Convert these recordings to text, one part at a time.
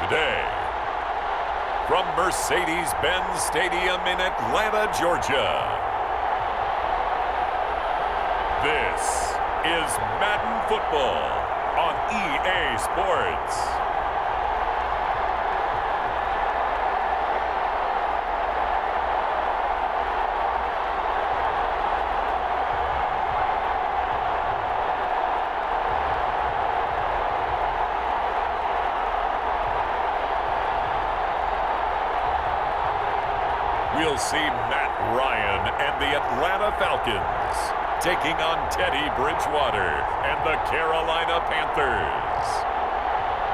today. From Mercedes-Benz Stadium in Atlanta, Georgia, this is Madden Football on EA Sports. We'll see Matt Ryan and the Atlanta Falcons taking on Teddy Bridgewater and the Carolina Panthers.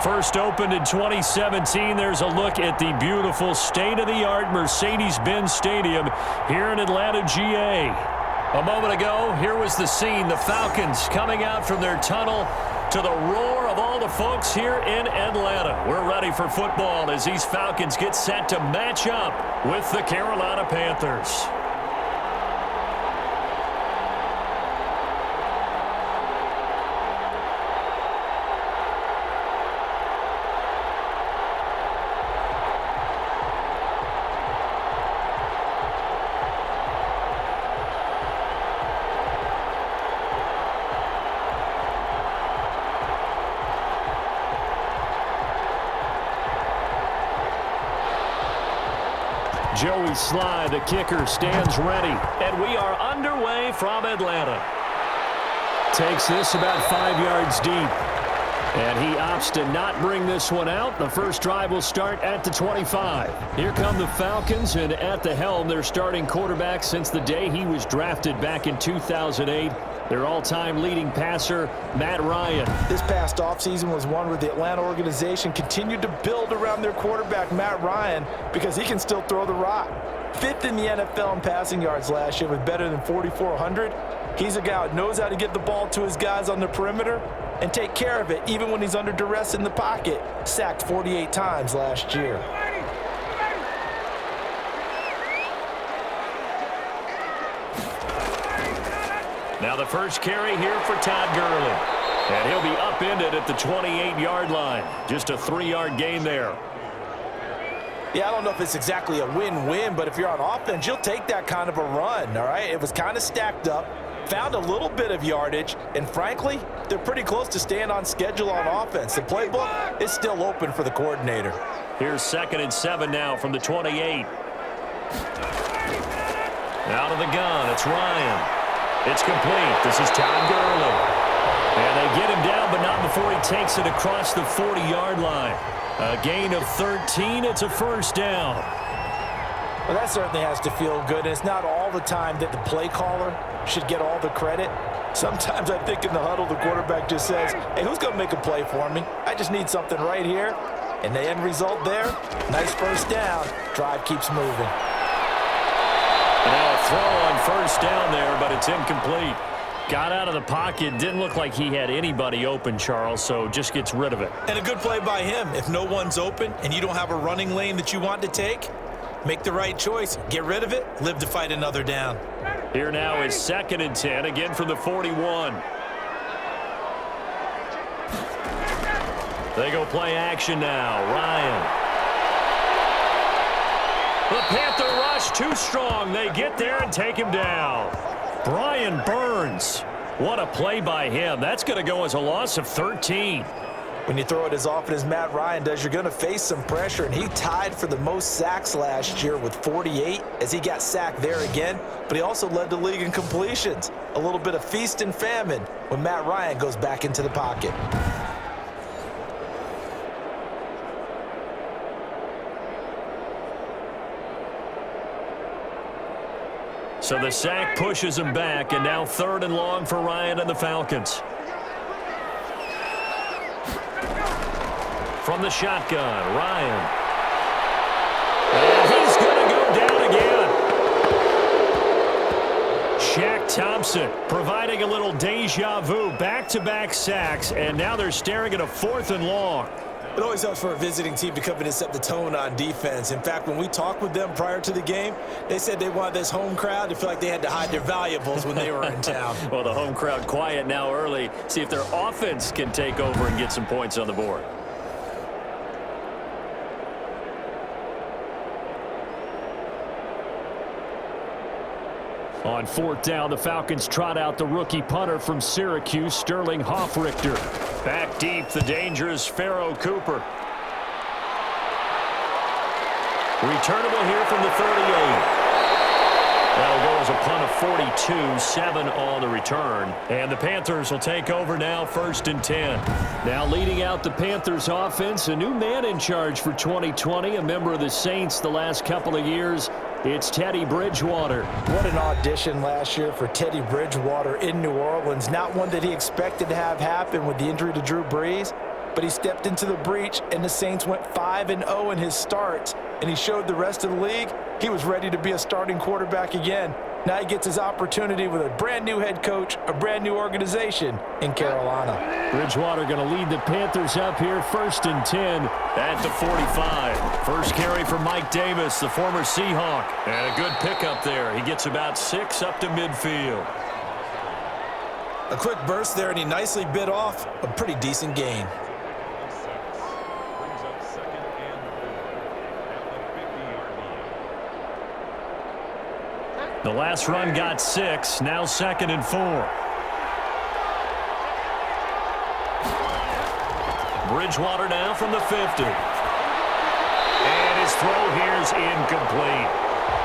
First opened in 2017, there's a look at the beautiful state-of-the-art Mercedes-Benz Stadium here in Atlanta, GA. A moment ago, here was the scene. The Falcons coming out from their tunnel to the roar of all the folks here in Atlanta. We're ready for football as these Falcons get set to match up with the Carolina Panthers. Joey Sly, the kicker, stands ready. And we are underway from Atlanta. Takes this about 5 yards deep. And he opts to not bring this one out. The first drive will start at the 25. Here come the Falcons, and at the helm, their starting quarterback since the day he was drafted back in 2008. Their all-time leading passer, Matt Ryan. This past offseason was one where the Atlanta organization continued to build around their quarterback, Matt Ryan, because he can still throw the rock. Fifth in the NFL in passing yards last year with better than 4,400. He's a guy who knows how to get the ball to his guys on the perimeter and take care of it even when he's under duress in the pocket. Sacked 48 times last year. Now the first carry here for Todd Gurley. And he'll be upended at the 28-yard line. Just a 3-yard gain there. Yeah, I don't know if it's exactly a win-win, but if you're on offense, you'll take that kind of a run, all right? It was kind of stacked up, found a little bit of yardage, and frankly, they're pretty close to staying on schedule on offense. The playbook is still open for the coordinator. Here's 2nd and 7 now from the 28. Out of the gun, it's Ryan. It's complete. This is Todd Gurley. And they get him down, but not before he takes it across the 40-yard line. A gain of 13. It's a first down. Well, that certainly has to feel good. It's not all the time that the play caller should get all the credit. Sometimes I think in the huddle, the quarterback just says, hey, who's going to make a play for me? I just need something right here. And the end result there, nice first down. Drive keeps moving. Now a throw on first down there, but it's incomplete. Got out of the pocket. Didn't look like he had anybody open, Charles, so just gets rid of it. And a good play by him. If no one's open and you don't have a running lane that you want to take, make the right choice. Get rid of it. Live to fight another down. Here now is 2nd and 10, again from the 41. They go play action now. Ryan. The Panther rush too strong. They get there and take him down. Brian Burns. What a play by him. That's going to go as a loss of 13. When you throw it as often as Matt Ryan does, you're going to face some pressure. And he tied for the most sacks last year with 48 as he got sacked there again. But he also led the league in completions. A little bit of feast and famine when Matt Ryan goes back into the pocket. So the sack pushes him back, and now 3rd and long for Ryan and the Falcons. From the shotgun, Ryan. And he's going to go down again. Shaq Thompson providing a little deja vu, back-to-back sacks, and now they're staring at a 4th and long. It always helps for a visiting team to come in and set the tone on defense. In fact, when we talked with them prior to the game, they said they wanted this home crowd to feel like they had to hide their valuables when they were in town. Well, the home crowd quiet now early. See if their offense can take over and get some points on the board. On fourth down, the Falcons trot out the rookie punter from Syracuse, Sterling Hoffrichter. Back deep, the dangerous Pharaoh Cooper. Returnable here from the 38. That'll go as a punt of 42, 7 on the return. And the Panthers will take over now, 1st and 10. Now leading out the Panthers offense, a new man in charge for 2020, a member of the Saints the last couple of years. It's Teddy Bridgewater. What an audition last year for Teddy Bridgewater in New Orleans. Not one that he expected to have happen with the injury to Drew Brees, but he stepped into the breach, and the Saints went 5-0 in his starts, and he showed the rest of the league he was ready to be a starting quarterback again. Now he gets his opportunity with a brand-new head coach, a brand-new organization in Carolina. Bridgewater going to lead the Panthers up here, 1st and 10 at the 45. First carry for Mike Davis, the former Seahawk. And a good pickup there. He gets about 6 up to midfield. A quick burst there, and he nicely bit off a pretty decent gain. The last run got 6, now 2nd and 4. Bridgewater now from the 50. And his throw here's incomplete.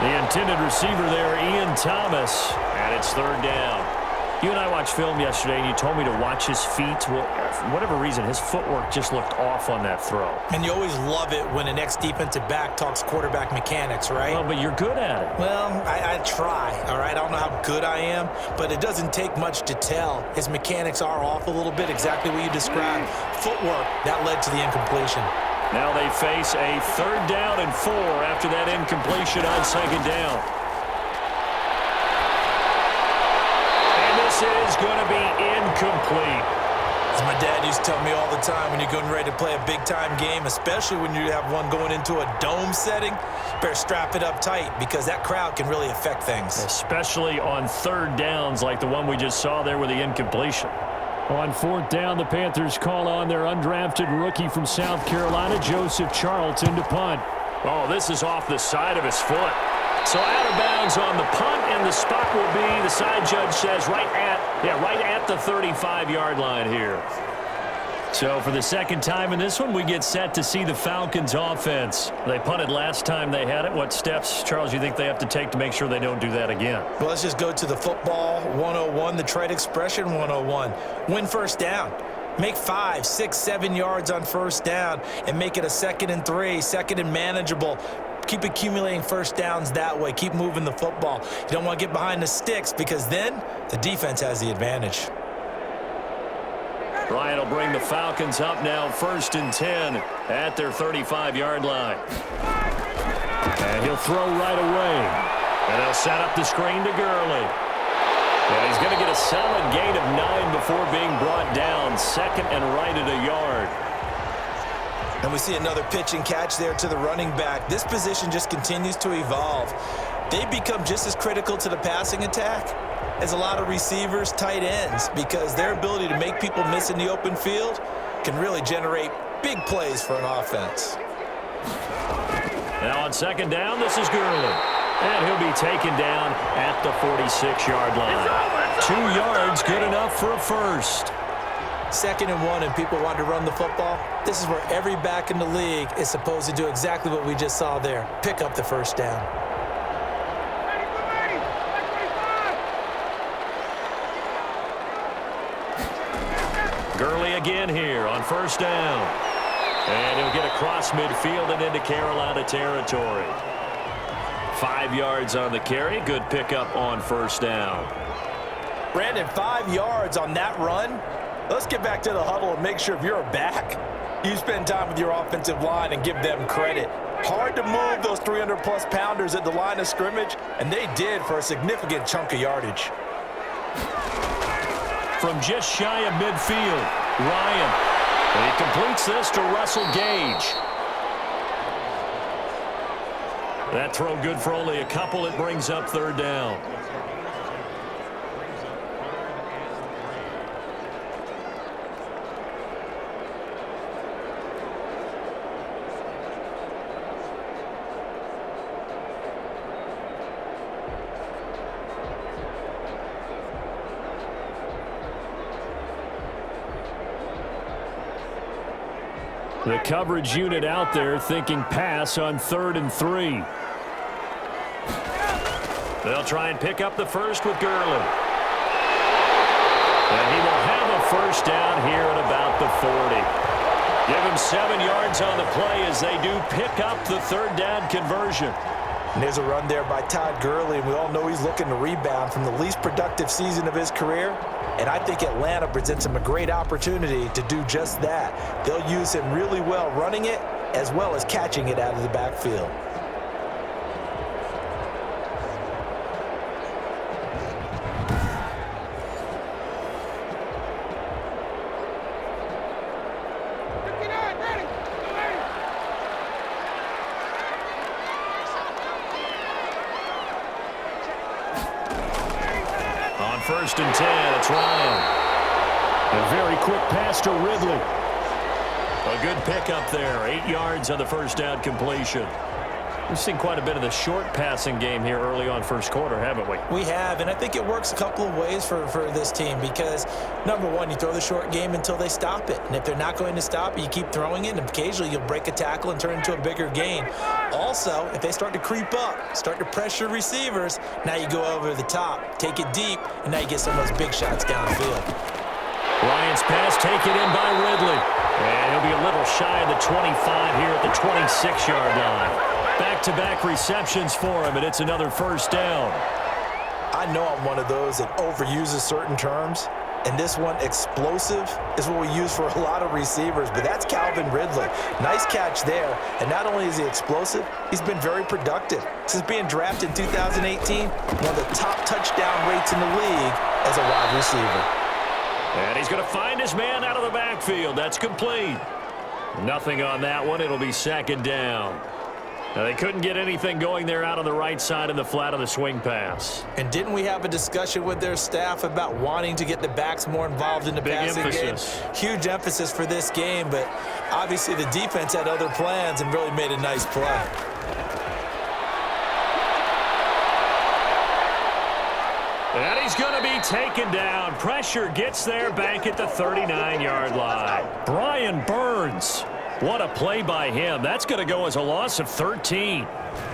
The intended receiver there, Ian Thomas, and it's 3rd down. You and I watched film yesterday, and you told me to watch his feet. Well, for whatever reason, his footwork just looked off on that throw. And you always love it when an ex-defensive back talks quarterback mechanics, right? Well, but you're good at it. Well, I try, all right? I don't know how good I am, but it doesn't take much to tell. His mechanics are off a little bit, exactly what you described. Footwork, that led to the incompletion. Now they face a 3rd down and 4 after that incompletion on 2nd down. This is going to be incomplete. As my dad used to tell me all the time, when you're getting ready to play a big-time game, especially when you have one going into a dome setting, better strap it up tight because that crowd can really affect things. Especially on 3rd downs like the one we just saw there with the incompletion. On 4th down, the Panthers call on their undrafted rookie from South Carolina, Joseph Charlton, to punt. Oh, this is off the side of his foot. So out of bounds on the punt, and the spot will be, the side judge says, right at the 35-yard line here. So for the 2nd time in this one, we get set to see the Falcons offense. They punted last time they had it. What steps, Charles, you think they have to take to make sure they don't do that again? Well, let's just go to the football 101, the trade expression 101. Win 1st down. Make 5, 6, 7 yards on 1st down and make it a 2nd and 3, 2nd and manageable. Keep accumulating 1st downs that way. Keep moving the football. You don't want to get behind the sticks because then the defense has the advantage. Ryan will bring the Falcons up now, 1st and 10 at their 35-yard line. And he'll throw right away. And they'll set up the screen to Gurley. And he's going to get a solid gain of 9 before being brought down. 2nd and right at a yard. And we see another pitch and catch there to the running back. This position just continues to evolve. They become just as critical to the passing attack as a lot of receivers, tight ends, because their ability to make people miss in the open field can really generate big plays for an offense. Now on 2nd down, this is Gurley. And he'll be taken down at the 46-yard line. 2 yards, good enough for a first. 2nd and 1, and people want to run the football. This is where every back in the league is supposed to do exactly what we just saw there. Pick up the 1st down. Gurley again here on 1st down. And he'll get across midfield and into Carolina territory. 5 yards on the carry. Good pickup on 1st down. Brandon, 5 yards on that run. Let's get back to the huddle and make sure if you're a back, you spend time with your offensive line and give them credit. Hard to move those 300-plus pounders at the line of scrimmage, and they did for a significant chunk of yardage. From just shy of midfield, Ryan. And he completes this to Russell Gage. That throw good for only a couple. It brings up 3rd down. The coverage unit out there thinking pass on 3rd and 3. They'll try and pick up the first with Gurley. And he will have a first down here at about the 40. Give him 7 yards on the play as they do pick up the 3rd down conversion. And there's a run there by Todd Gurley, and we all know he's looking to rebound from the least productive season of his career. And I think Atlanta presents him a great opportunity to do just that. They'll use him really well running it as well as catching it out of the backfield. On 1st and 10, it's Ryan. A very quick pass to Ridley. A good pickup there. 8 yards on the first down completion. We've seen quite a bit of the short passing game here early on first quarter, haven't we? We have, and I think it works a couple of ways for this team because, number one, you throw the short game until they stop it. And if they're not going to stop it, you keep throwing it, and occasionally you'll break a tackle and turn it into a bigger gain. Also, if they start to creep up, start to pressure receivers, now you go over the top, take it deep, and now you get some of those big shots downfield. Ryan's pass taken in by Ridley. And he'll be a little shy of the 25 here at the 26-yard line. Back-to-back receptions for him, and it's another first down. I know I'm one of those that overuses certain terms, and this one, explosive, is what we use for a lot of receivers, but that's Calvin Ridley. Nice catch there, and not only is he explosive, he's been very productive. Since being drafted in 2018, one of the top touchdown rates in the league as a wide receiver. And he's going to find his man out of the backfield. That's complete. Nothing on that one. It'll be 2nd down. Now, they couldn't get anything going there out on the right side in the flat of the swing pass. And didn't we have a discussion with their staff about wanting to get the backs more involved in the passing game? Huge emphasis for this game, but obviously the defense had other plans and really made a nice play. And he's going to be taken down. Pressure gets there back at the 39-yard line. Brian Burns. What a play by him. That's going to go as a loss of 13.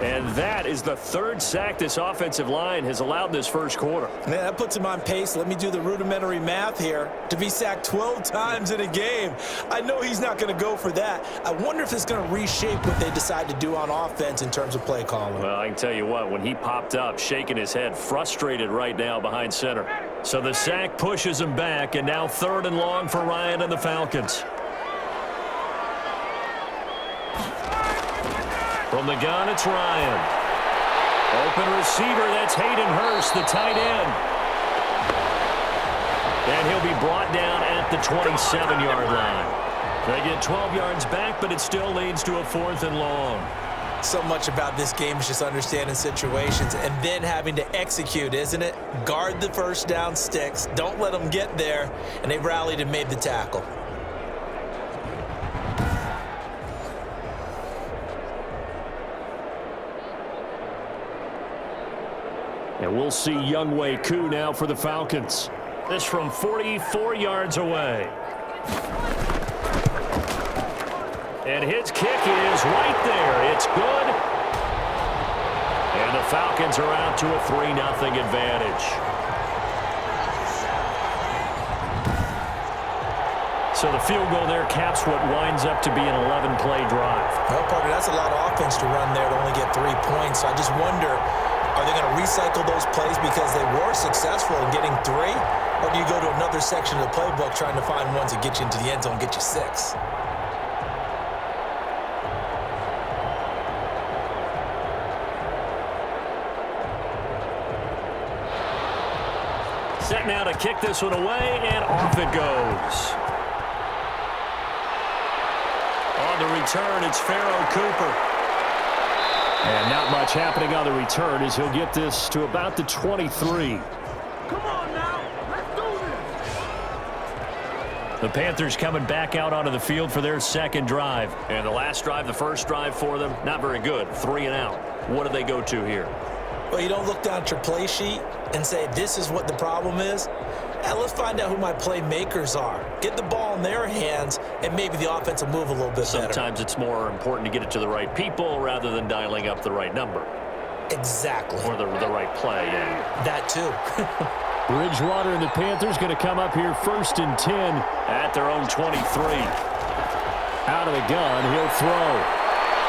And that is the 3rd sack this offensive line has allowed this first quarter. Man, that puts him on pace. Let me do the rudimentary math here. To be sacked 12 times in a game. I know he's not going to go for that. I wonder if it's going to reshape what they decide to do on offense in terms of play calling. Well, I can tell you what, when he popped up, shaking his head, frustrated right now behind center. So the sack pushes him back, and now 3rd and long for Ryan and the Falcons. From the gun, it's Ryan. Open receiver, that's Hayden Hurst, the tight end. And he'll be brought down at the 27-yard line. They get 12 yards back, but it still leads to a 4th and long. So much about this game is just understanding situations and then having to execute, isn't it? Guard the first down sticks. Don't let them get there. And they rallied and made the tackle. And we'll see Younghoe Koo now for the Falcons. This from 44 yards away. And his kick is right there. It's good. And the Falcons are out to a 3-0 advantage. So the field goal there caps what winds up to be an 11-play drive. Well, partner, that's a lot of offense to run there to only get 3 points. So I just wonder, are they going to recycle those plays because they were successful in getting 3? Or do you go to another section of the playbook trying to find ones that get you into the end zone and get you 6? Set now to kick this one away, and off it goes. On the return, it's Pharaoh Cooper. And not much happening on the return as he'll get this to about the 23. Come on now, let's do this. The Panthers coming back out onto the field for their 2nd drive. And the last drive, the first drive for them, not very good. 3 and out. What do they go to here? Well, you don't look down at your play sheet and say, this is what the problem is. Let's find out who my playmakers are. Get the ball in their hands, and maybe the offense will move a little bit better. Sometimes it's more important to get it to the right people rather than dialing up the right number. Exactly. Or the right play, yeah. That too. Bridgewater and the Panthers going to come up here 1st and 10 at their own 23. Out of the gun, he'll throw.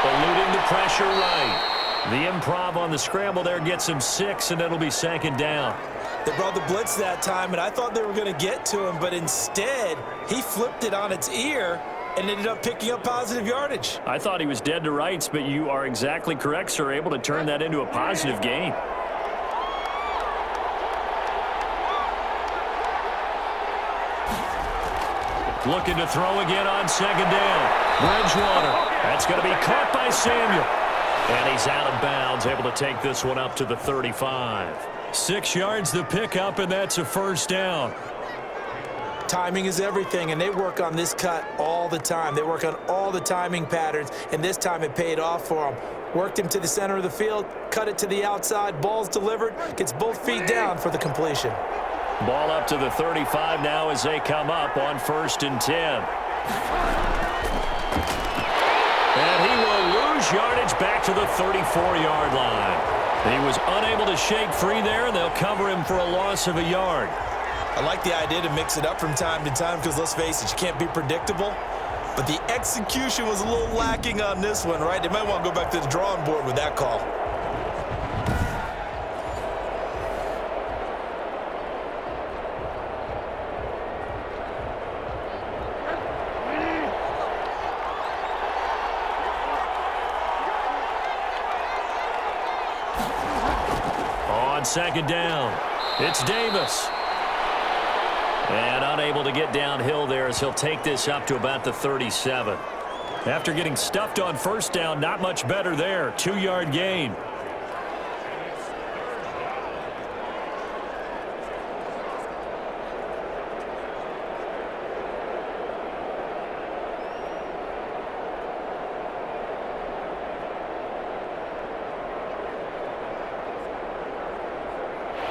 Eluding the pressure right. The improv on the scramble there gets him 6, and it'll be 2nd down. They brought the blitz that time, and I thought they were going to get to him, but instead, he flipped it on its ear and ended up picking up positive yardage. I thought he was dead to rights, but you are exactly correct, sir, able to turn that into a positive gain. Looking to throw again on 2nd down. Bridgewater. That's going to be caught by Samuel. And he's out of bounds, able to take this one up to the 35. 6 yards the pickup, and that's a 1st down. Timing is everything, and they work on this cut all the time. They work on all the timing patterns, and this time it paid off for them. Worked him to the center of the field, cut it to the outside, ball's delivered, gets both feet down for the completion. Ball up to the 35 now as they come up on 1st and 10. And he will lose yardage back to the 34-yard line. He was unable to shake free there, and they'll cover him for a loss of a yard. I like the idea to mix it up from time to time because, let's face it, you can't be predictable. But the execution was a little lacking on this one, right? They might want to go back to the drawing board with that call. On 2nd down, it's Davis. And unable to get downhill there as he'll take this up to about the 37. After getting stuffed on 1st down, not much better there. 2-yard gain.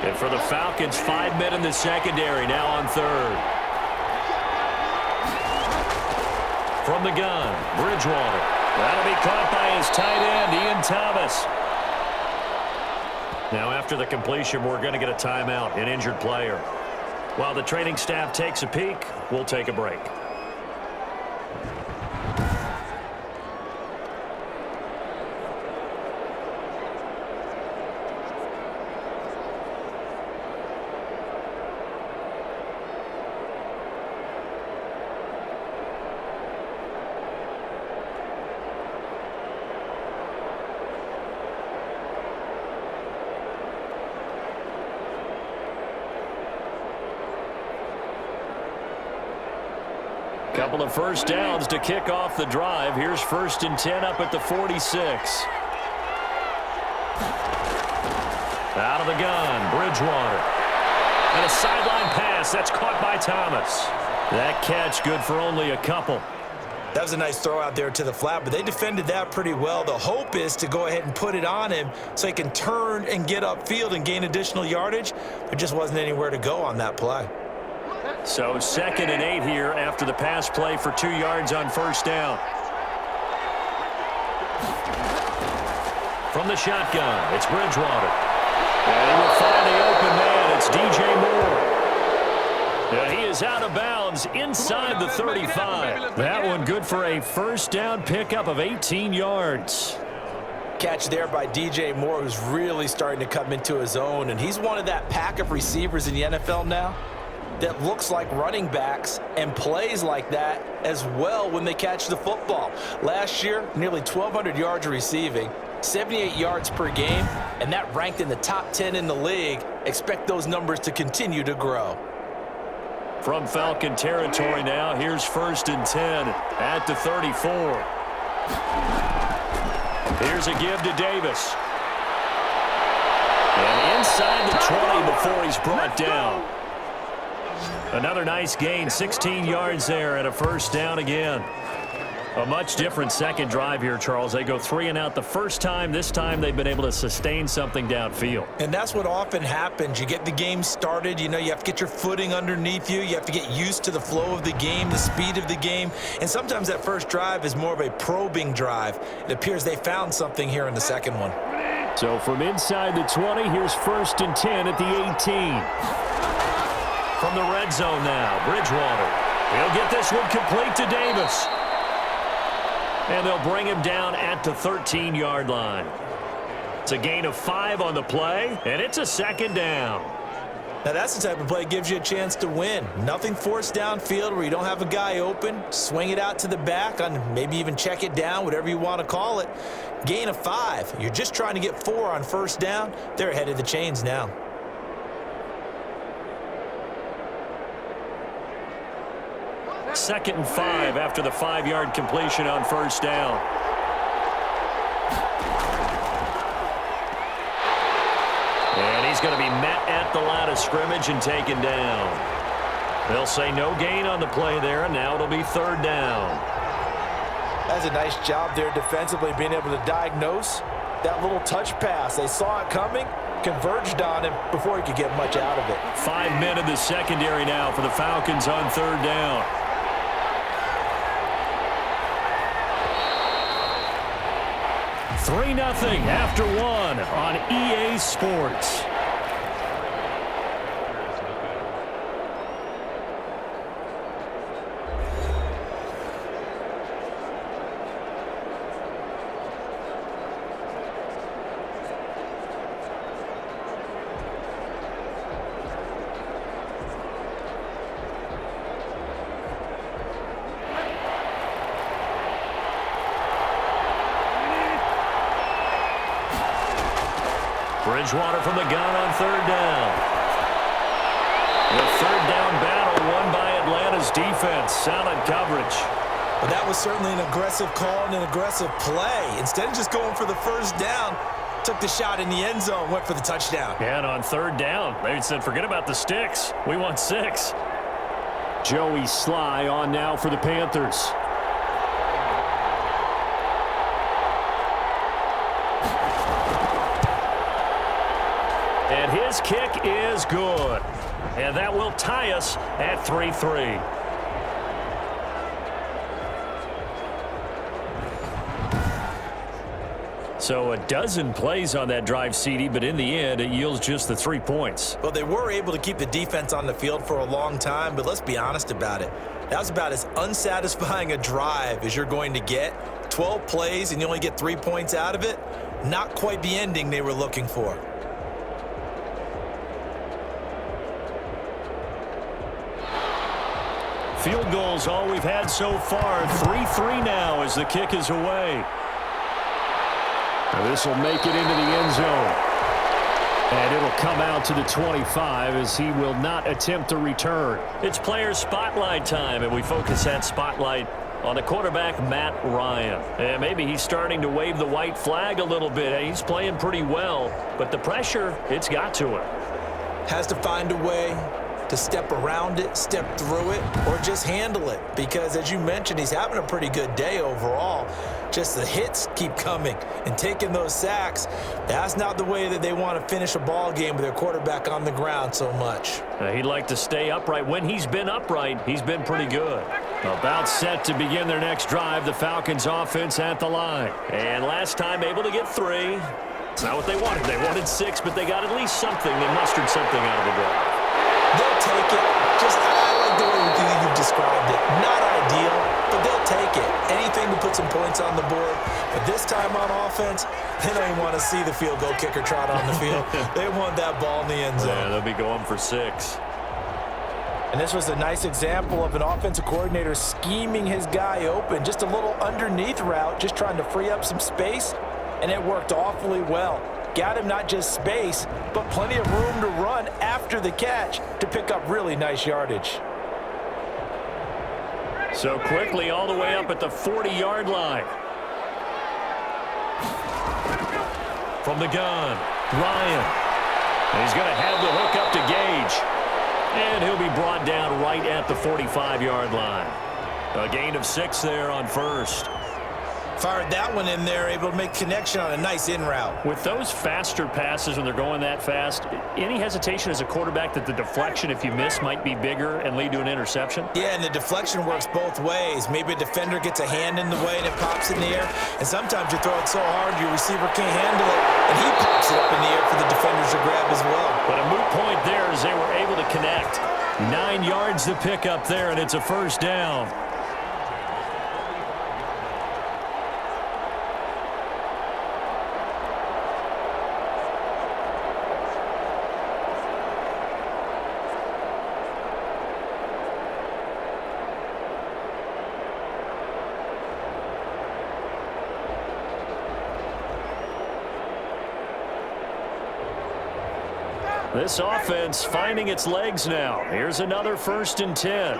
And for the Falcons, 5 men in the secondary, now on 3rd. From the gun, Bridgewater. That'll be caught by his tight end, Ian Thomas. Now after the completion, we're going to get a timeout, an injured player. While the training staff takes a peek, we'll take a break. Couple of 1st downs to kick off the drive. Here's 1st and 10 up at the 46. Out of the gun, Bridgewater. And a sideline pass. That's caught by Thomas. That catch good for only a couple. That was a nice throw out there to the flat, but they defended that pretty well. The hope is to go ahead and put it on him so he can turn and get upfield and gain additional yardage. There just wasn't anywhere to go on that play. So 2nd and 8 here after the pass play for 2 yards on 1st down. From the shotgun, it's Bridgewater. And he will find the open man. It's DJ Moore. And he is out of bounds inside the 35. That one good for a 1st down pickup of 18 yards. Catch there by DJ Moore, who's really starting to come into his own. And he's one of that pack of receivers in the NFL now that looks like running backs and plays like that as well when they catch the football. Last year, nearly 1,200 yards receiving, 78 yards per game, and that ranked in the top 10 in the league. Expect those numbers to continue to grow. From Falcon territory now, here's 1st and 10 at the 34. Here's a give to Davis. And inside the 20 before he's brought down. Another nice gain, 16 yards there, and a 1st down again. A much different second drive here, Charles. They go 3 and out the first time. This time they've been able to sustain something downfield. And that's what often happens. You get the game started. You know, you have to get your footing underneath you. You have to get used to the flow of the game, the speed of the game. And sometimes that first drive is more of a probing drive. It appears they found something here in the second one. So from inside the 20, here's 1st and 10 at the 18. From the red zone now, Bridgewater. He'll get this one complete to Davis. And they'll bring him down at the 13-yard line. It's a gain of 5 on the play, and it's a 2nd down. Now, that's the type of play that gives you a chance to win. Nothing forced downfield where you don't have a guy open. Swing it out to the back, on maybe even check it down, whatever you want to call it. Gain of 5. You're just trying to get 4 on 1st down. They're ahead of the chains now. Second and 5 after the 5-yard completion on 1st down. And he's going to be met at the line of scrimmage and taken down. They'll say no gain on the play there, and now it'll be 3rd down. That's a nice job there defensively, being able to diagnose that little touch pass. They saw it coming, converged on him before he could get much out of it. 5 men in the secondary now for the Falcons on 3rd down. Three 0 after 1 on EA Sports. Bridgewater from the gun on 3rd down. The 3rd down battle won by Atlanta's defense. Solid coverage. But that was certainly an aggressive call and an aggressive play. Instead of just going for the 1st down, took the shot in the end zone, went for the touchdown. And on 3rd down, they said, forget about the sticks. We want 6. Joey Sly on now for the Panthers. And his kick is good. And that will tie us at 3-3. So a dozen plays on that drive, CD, but in the end, it yields just the 3 points. Well, they were able to keep the defense on the field for a long time, but let's be honest about it. That was about as unsatisfying a drive as you're going to get. 12 plays and you only get 3 points out of it. Not quite the ending they were looking for. Field goals all we've had so far. 3-3 now as the kick is away. This will make it into the end zone. And it'll come out to the 25 as he will not attempt to return. It's player spotlight time, and we focus that spotlight on the quarterback, Matt Ryan. And maybe he's starting to wave the white flag a little bit. He's playing pretty well, but the pressure, it's got to him. Has to find a way to step around it, step through it, or just handle it. Because as you mentioned, he's having a pretty good day overall. Just the hits keep coming and taking those sacks. That's not the way that they want to finish a ball game with their quarterback on the ground so much. He'd like to stay upright. When he's been upright, he's been pretty good. About set to begin their next drive, the Falcons offense at the line. And last time able to get 3. It's not what they wanted. They wanted 6, but they got at least something. They mustered something out of the drive. They'll take it. Just, I like the way you've described it. Not ideal, but they'll take it. Anything to put some points on the board. But this time on offense, they don't even want to see the field goal kicker trot on the field. They want that ball in the end zone. Yeah, they'll be going for 6. And this was a nice example of an offensive coordinator scheming his guy open. Just a little underneath route, just trying to free up some space, and it worked awfully well. Got him not just space, but plenty of room to run after the catch to pick up really nice yardage. So quickly all the way up at the 40-yard line. From the gun, Ryan. And he's going to have the hook up to Gage. And he'll be brought down right at the 45-yard line. A gain of 6 there on first. Fired that one in there, able to make connection on a nice in route. With those faster passes when they're going that fast, any hesitation as a quarterback that the deflection, if you miss, might be bigger and lead to an interception? Yeah, and the deflection works both ways. Maybe a defender gets a hand in the way and it pops in the air, and sometimes you throw it so hard your receiver can't handle it, and he pops it up in the air for the defenders to grab as well. But a moot point there as they were able to connect. 9 yards to pick up there, and it's a first down. This offense finding its legs now. Here's another 1st and 10.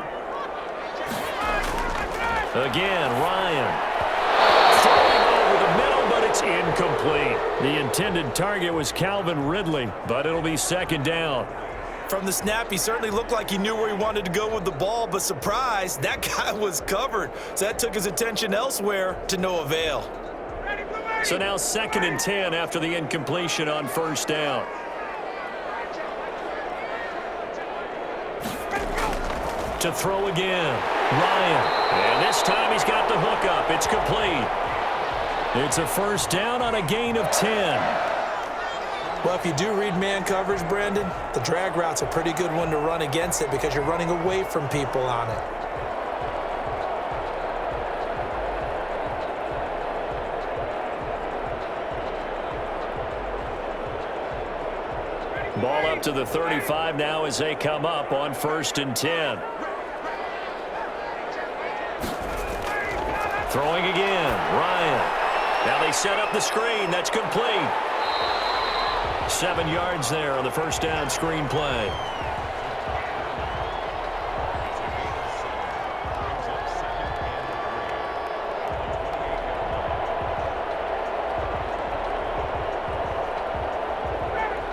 Again, Ryan. Throwing over the middle, but it's incomplete. The intended target was Calvin Ridley, but it'll be 2nd down. From the snap, he certainly looked like he knew where he wanted to go with the ball, but surprise, that guy was covered. So that took his attention elsewhere to no avail. So now 2nd and 10 after the incompletion on 1st down. To throw again, Ryan. And this time he's got the hook up. It's complete. It's a 1st down on a gain of 10. Well, if you do read man coverage, Brandon, the drag route's a pretty good one to run against it because you're running away from people on it. Ball up to the 35 now as they come up on 1st and 10. Throwing again, Ryan. Now they set up the screen. That's complete. 7 yards there on the 1st down screen play.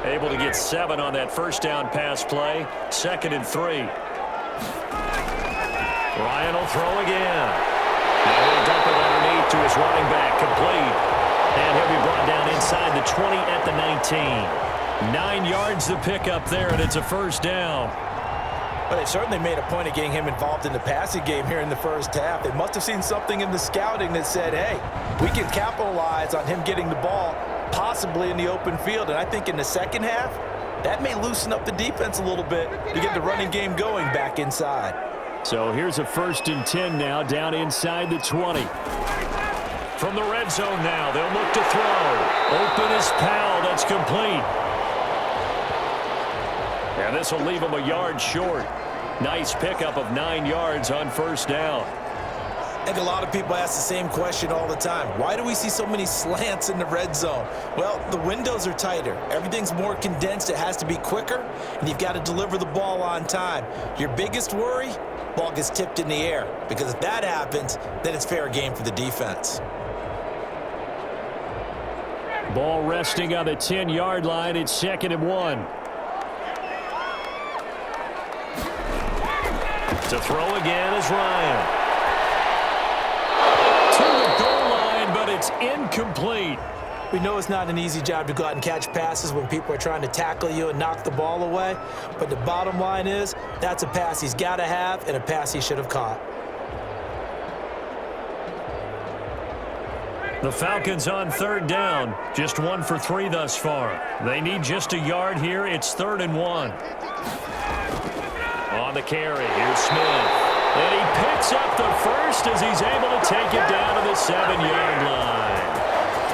Able to get 7 on that 1st down pass play. 2nd and 3. Ryan will throw again. Now he'll dump it underneath to his running back, complete. And he'll be brought down inside the 20 at the 19. 9 yards to pick up there, and it's a 1st down. But they certainly made a point of getting him involved in the passing game here in the 1st half. They must have seen something in the scouting that said, hey, we can capitalize on him getting the ball possibly in the open field. And I think in the 2nd half, that may loosen up the defense a little bit to get the running game going back inside. So here's a 1st and 10 now down inside the 20. From the red zone now, they'll look to throw. Open is Powell. That's complete. And this will leave him a yard short. Nice pickup of 9 yards on 1st down. I think a lot of people ask the same question all the time. Why do we see so many slants in the red zone? Well, the windows are tighter. Everything's more condensed. It has to be quicker, and you've got to deliver the ball on time. Your biggest worry? Ball gets tipped in the air, because if that happens, then it's fair game for the defense. Ball resting on the 10-yard line. It's 2nd and 1. To throw again is Ryan. To the goal line, but it's incomplete. We know it's not an easy job to go out and catch passes when people are trying to tackle you and knock the ball away. But the bottom line is, that's a pass he's got to have and a pass he should have caught. The Falcons on 3rd down. Just 1 for 3 thus far. They need just a yard here. It's 3rd and 1. On the carry, here's Smith. And he picks up the first as he's able to take it down to the 7-yard line.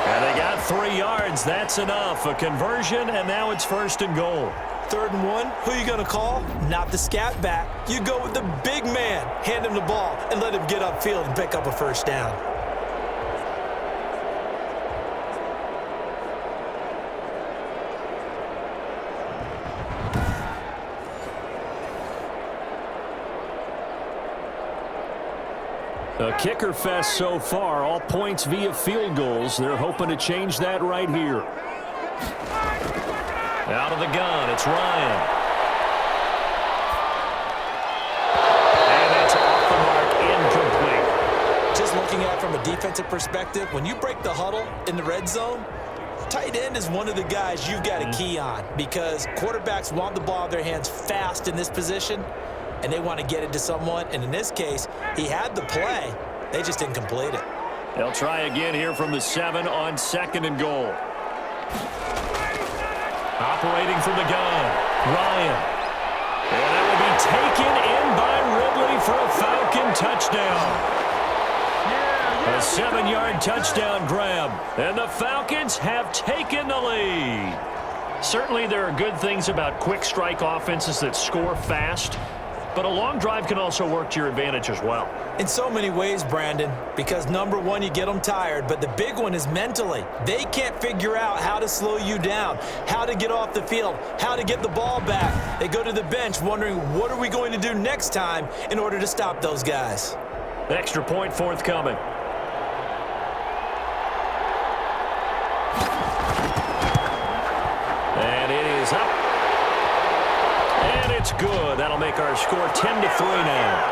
And they got 3 yards. That's enough. A conversion, and now it's 1st and goal. 3rd and 1, who are you going to call? Not the scat back. You go with the big man. Hand him the ball and let him get upfield and pick up a 1st down. A kicker fest so far, all points via field goals. They're hoping to change that right here. Out of the gun, it's Ryan. And that's off the mark, incomplete. looking at from a defensive perspective, when you break the huddle in the red zone, tight end is one of the guys you've got to key on because quarterbacks want the ball in their hands fast in this position, and they want to get it to someone. And in this case, he had the play. They just didn't complete it. They'll try again here from the 7 on 2nd and goal. Operating from the gun, Ryan. And that will be taken in by Ridley for a Falcon touchdown. A 7-yard touchdown grab, and the Falcons have taken the lead. Certainly there are good things about quick strike offenses that score fast, but a long drive can also work to your advantage as well. In so many ways, Brandon, because number one, you get them tired, but the big one is mentally. They can't figure out how to slow you down, how to get off the field, how to get the ball back. They go to the bench wondering, what are we going to do next time in order to stop those guys? Extra point forthcoming. And it is up. And it's good. That'll make our score 10-3 now.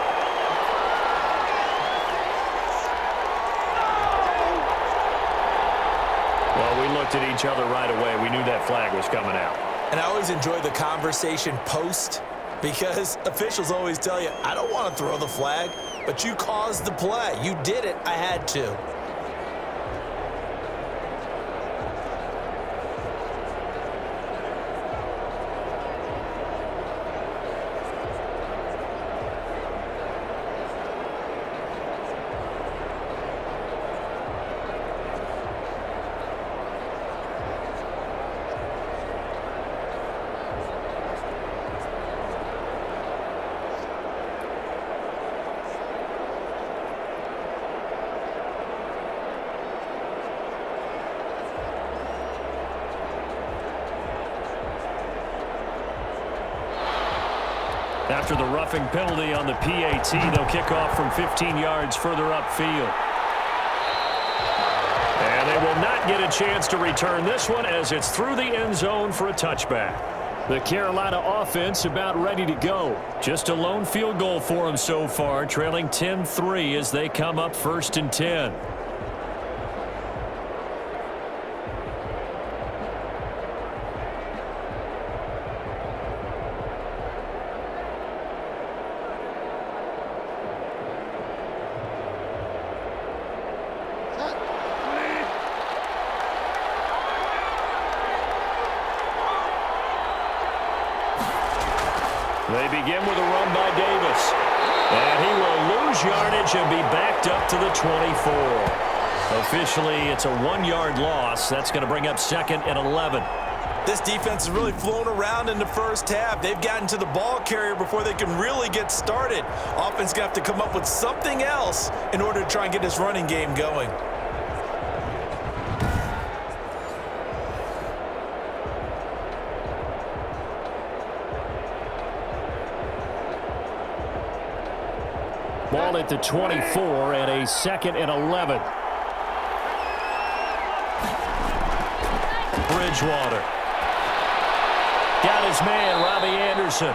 Well, we looked at each other right away. We knew that flag was coming out. And I always enjoy the conversation post because officials always tell you, I don't want to throw the flag, but you caused the play. You did it. I had to. After the roughing penalty on the PAT, they'll kick off from 15 yards further upfield. And they will not get a chance to return this one as it's through the end zone for a touchback. The Carolina offense about ready to go. Just a lone field goal for them so far, trailing 10-3 as they come up 1st and 10. They begin with a run by Davis. And he will lose yardage and be backed up to the 24. Officially, it's a 1-yard loss. That's going to bring up 2nd and 11. This defense has really flown around in the first half. They've gotten to the ball carrier before they can really get started. Offense going to have to come up with something else in order to try and get this running game going. Ball at the 24 and a 2nd and 11. Bridgewater. Got his man, Robbie Anderson.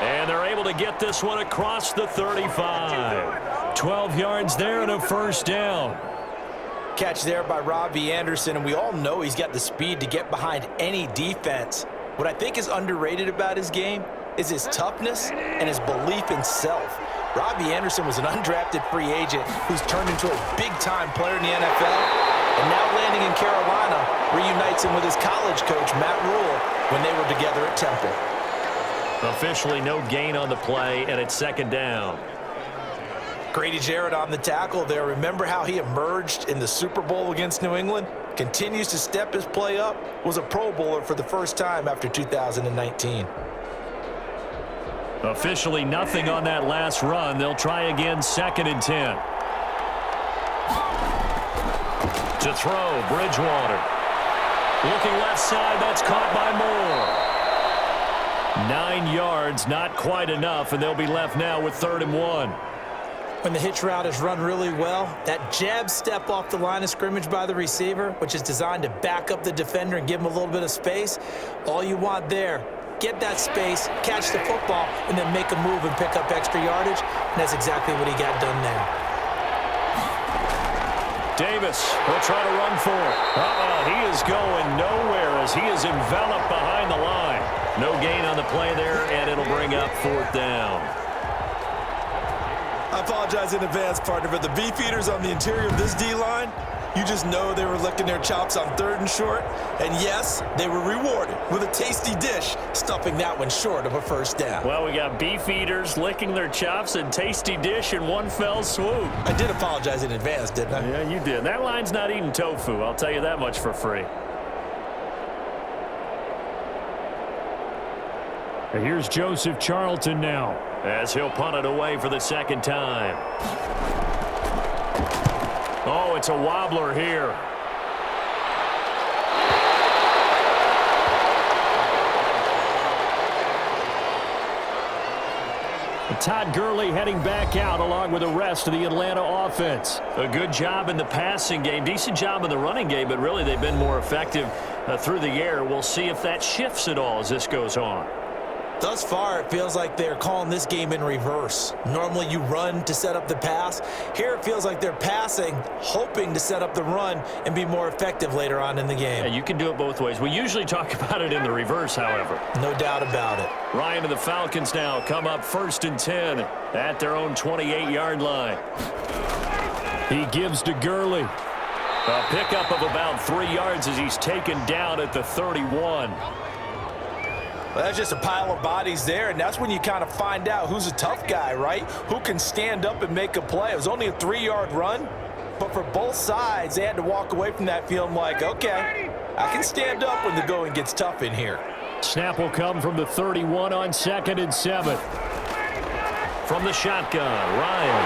And they're able to get this one across the 35. 12 yards there and a 1st down. Catch there by Robbie Anderson, and we all know he's got the speed to get behind any defense. What I think is underrated about his game is his toughness and his belief in self. Robbie Anderson was an undrafted free agent who's turned into a big-time player in the NFL, and now landing in Carolina reunites him with his college coach, Matt Rule, when they were together at Temple. Officially no gain on the play, and it's 2nd down. Grady Jarrett on the tackle there. Remember how he emerged in the Super Bowl against New England? Continues to step his play up. Was a Pro Bowler for the first time after 2019. Officially nothing on that last run. They'll try again 2nd and 10. To throw, Bridgewater. Looking left side, that's caught by Moore. 9 yards, not quite enough, and they'll be left now with 3rd and 1. When the hitch route is run really well, that jab step off the line of scrimmage by the receiver, which is designed to back up the defender and give him a little bit of space, all you want there, get that space, catch the football, and then make a move and pick up extra yardage, and that's exactly what he got done there. Davis will try to run for it. He is going nowhere as he is enveloped behind the line. No gain on the play there, and it'll bring up 4th down. I apologize in advance, partner, but the beefeaters on the interior of this D-line, you just know they were licking their chops on 3rd and short. And yes, they were rewarded with a tasty dish, stuffing that one short of a 1st down. Well, we got beef eaters licking their chops and tasty dish in one fell swoop. I did apologize in advance, didn't I? Yeah, you did. That line's not eating tofu. I'll tell you that much for free. And here's Joseph Charlton now as he'll punt it away for the 2nd time. Oh, it's a wobbler here. Todd Gurley heading back out along with the rest of the Atlanta offense. A good job in the passing game, decent job in the running game, but really they've been more effective through the air. We'll see if that shifts at all as this goes on. Thus far, it feels like they're calling this game in reverse. Normally, you run to set up the pass. Here, it feels like they're passing, hoping to set up the run and be more effective later on in the game. Yeah, you can do it both ways. We usually talk about it in the reverse, however. No doubt about it. Ryan and the Falcons now come up 1st and 10 at their own 28-yard line. He gives to Gurley. A pickup of about 3 yards as he's taken down at the 31. Well, that's just a pile of bodies there, and that's when you kind of find out who's a tough guy, right? Who can stand up and make a play. It was only a 3-yard run, but for both sides, they had to walk away from that feeling like, okay, I can stand up when the going gets tough in here. Snap will come from the 31 on 2nd and 7. From the shotgun, Ryan.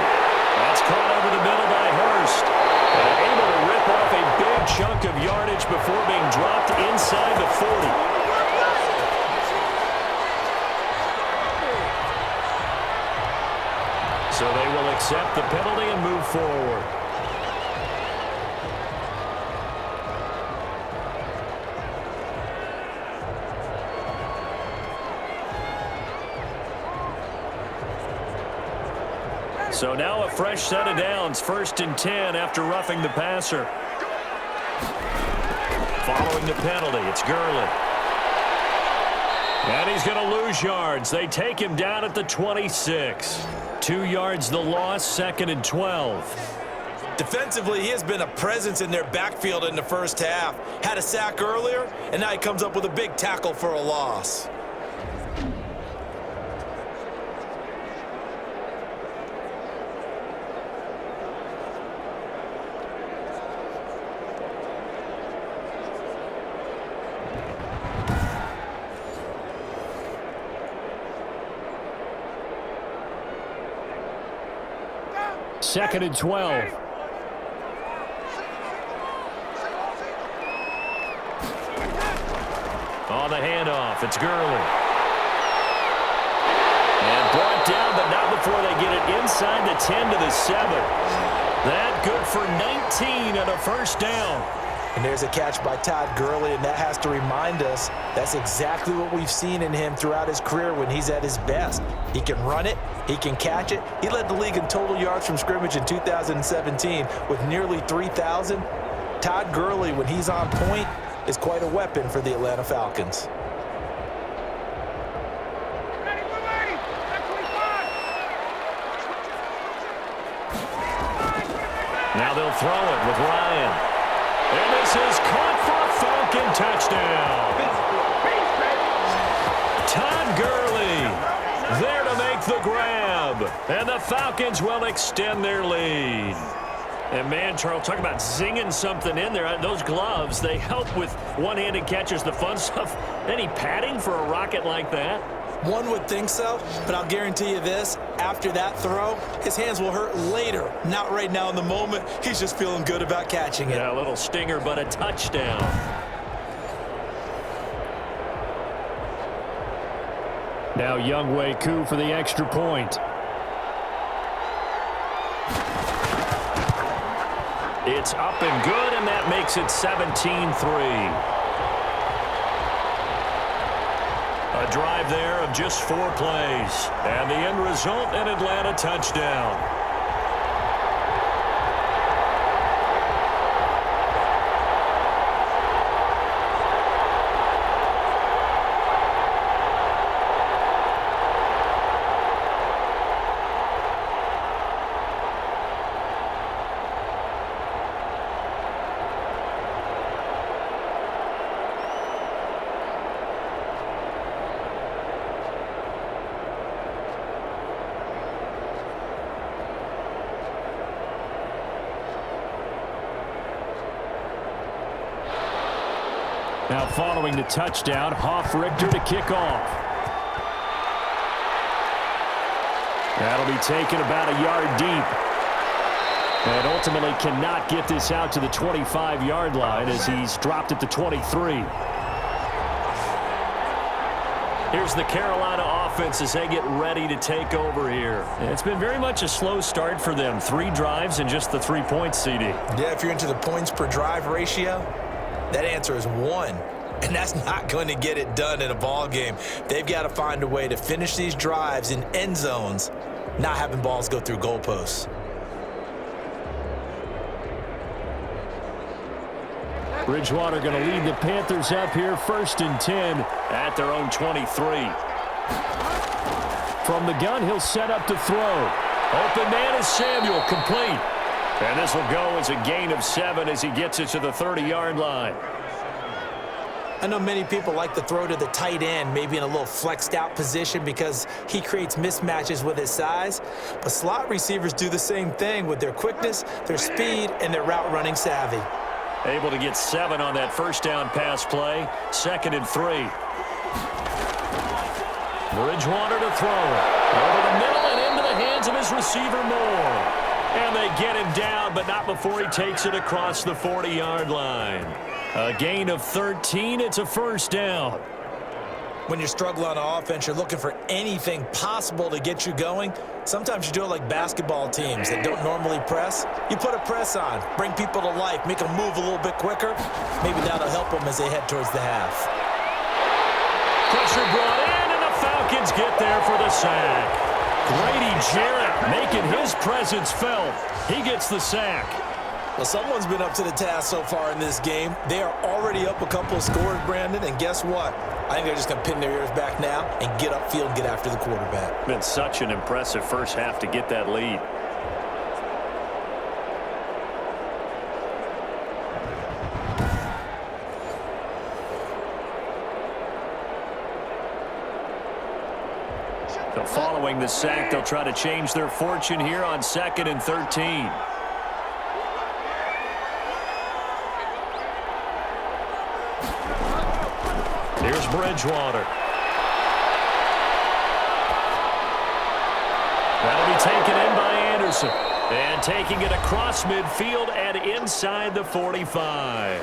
That's caught over the middle by Hurst. Able to rip off a big chunk of yardage before being dropped inside the 40. So they will accept the penalty and move forward. So now a fresh set of downs, 1st and 10 after roughing the passer. Following the penalty, it's Gurley. And he's going to lose yards. They take him down at the 26. 2 yards the loss, 2nd and 12. Defensively, he has been a presence in their backfield in the 1st half. Had a sack earlier, and now he comes up with a big tackle for a loss. Second and 12. On the handoff, it's Gurley. And brought down, but not before they get it inside the 10 to the 7. That good for 19 and a 1st down. And there's a catch by Todd Gurley, and that has to remind us that's exactly what we've seen in him throughout his career when he's at his best. He can run it. He can catch it. He led the league in total yards from scrimmage in 2017 with nearly 3,000. Todd Gurley, when he's on point, is quite a weapon for the Atlanta Falcons. Now they'll throw it with Ryan. And this is caught for a Falcon touchdown. Todd Gurley there to make the grab. And the Falcons will extend their lead. And man, Charles, talk about zinging something in there. Those gloves, they help with one-handed catches, the fun stuff. Any padding for a rocket like that? One would think so, but I'll guarantee you this. After that throw, his hands will hurt later. Not right now in the moment. He's just feeling good about catching it. Yeah, a little stinger, but a touchdown. Now Younghoe Koo for the extra point. It's up and good, and that makes it 17-3. A drive there of just 4 plays. And the end result, an Atlanta touchdown. Now following the touchdown, Richter to kick off. That'll be taken about a yard deep. And ultimately cannot get this out to the 25-yard line as he's dropped at the 23. Here's the Carolina offense as they get ready to take over here. It's been very much a slow start for them. 3 drives and just the 3 points, CD. Yeah, if you're into the points per drive ratio, that answer is 1. And that's not going to get it done in a ball game. They've got to find a way to finish these drives in end zones, not having balls go through goalposts. Bridgewater going to lead the Panthers up here, 1st and 10 at their own 23. From the gun, he'll set up to throw. Open man is Samuel, complete. And this will go as a gain of 7 as he gets it to the 30-yard line. I know many people like to throw to the tight end, maybe in a little flexed out position because he creates mismatches with his size. But slot receivers do the same thing with their quickness, their speed, and their route running savvy. Able to get 7 on that first down pass play. 2nd and 3. Bridgewater to throw it. Over the middle and into the hands of his receiver Moore. And they get him down, but not before he takes it across the 40-yard line. A gain of 13. It's a 1st down. When you're struggling on offense, you're looking for anything possible to get you going. Sometimes you do it like basketball teams that don't normally press. You put a press on, bring people to life, make them move a little bit quicker. Maybe that'll help them as they head towards the half. Pressure brought in, and the Falcons get there for the sack. Grady Jarrett making his presence felt. He gets the sack. Well, someone's been up to the task so far in this game. They are already up a couple of scores, Brandon, and guess what? I think they're just going to pin their ears back now and get upfield and get after the quarterback. Been such an impressive first half to get that lead. So following the sack, they'll try to change their fortune here on 2nd and 13. Here's Bridgewater. That'll be taken in by Anderson. And taking it across midfield and inside the 45.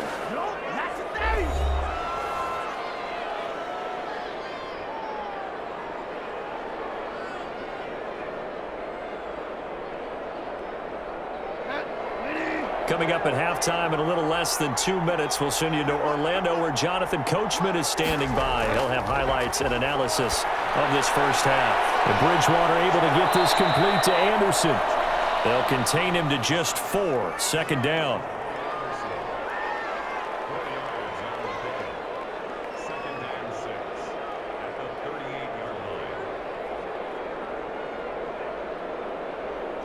That's the thing. Coming up at halftime in a little less than 2 minutes, we'll send you to Orlando where Jonathan Coachman is standing by. He'll have highlights and analysis of this first half. And Bridgewater able to get this complete to Anderson. They'll contain him to just 4. 2nd down.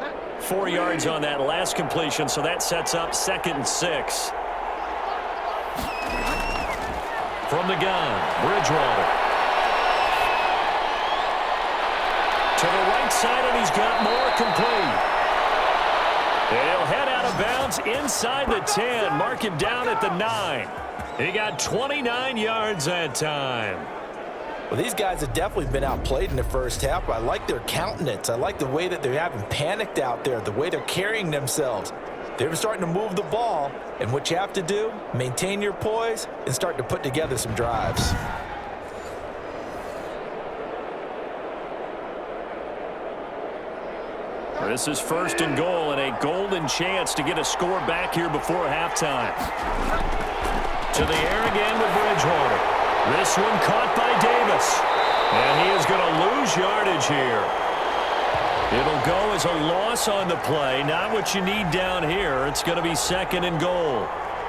line. 4 yards on that last completion, so that sets up 2nd and 6. From the gun, Bridgewater. To the right side, and he's got more complete. And he'll head out of bounds inside the 10. Mark him down at the 9. He got 29 yards that time. Well, these guys have definitely been outplayed in the first half. I like their countenance. I like the way that they haven't panicked out there, the way they're carrying themselves. They're starting to move the ball, and what you have to do, maintain your poise and start to put together some drives. This is 1st and goal and a golden chance to get a score back here before halftime. To the air again with Bridgewater. This one caught by Davis. And he is going to lose yardage here. It'll go as a loss on the play. Not what you need down here. It's going to be 2nd and goal.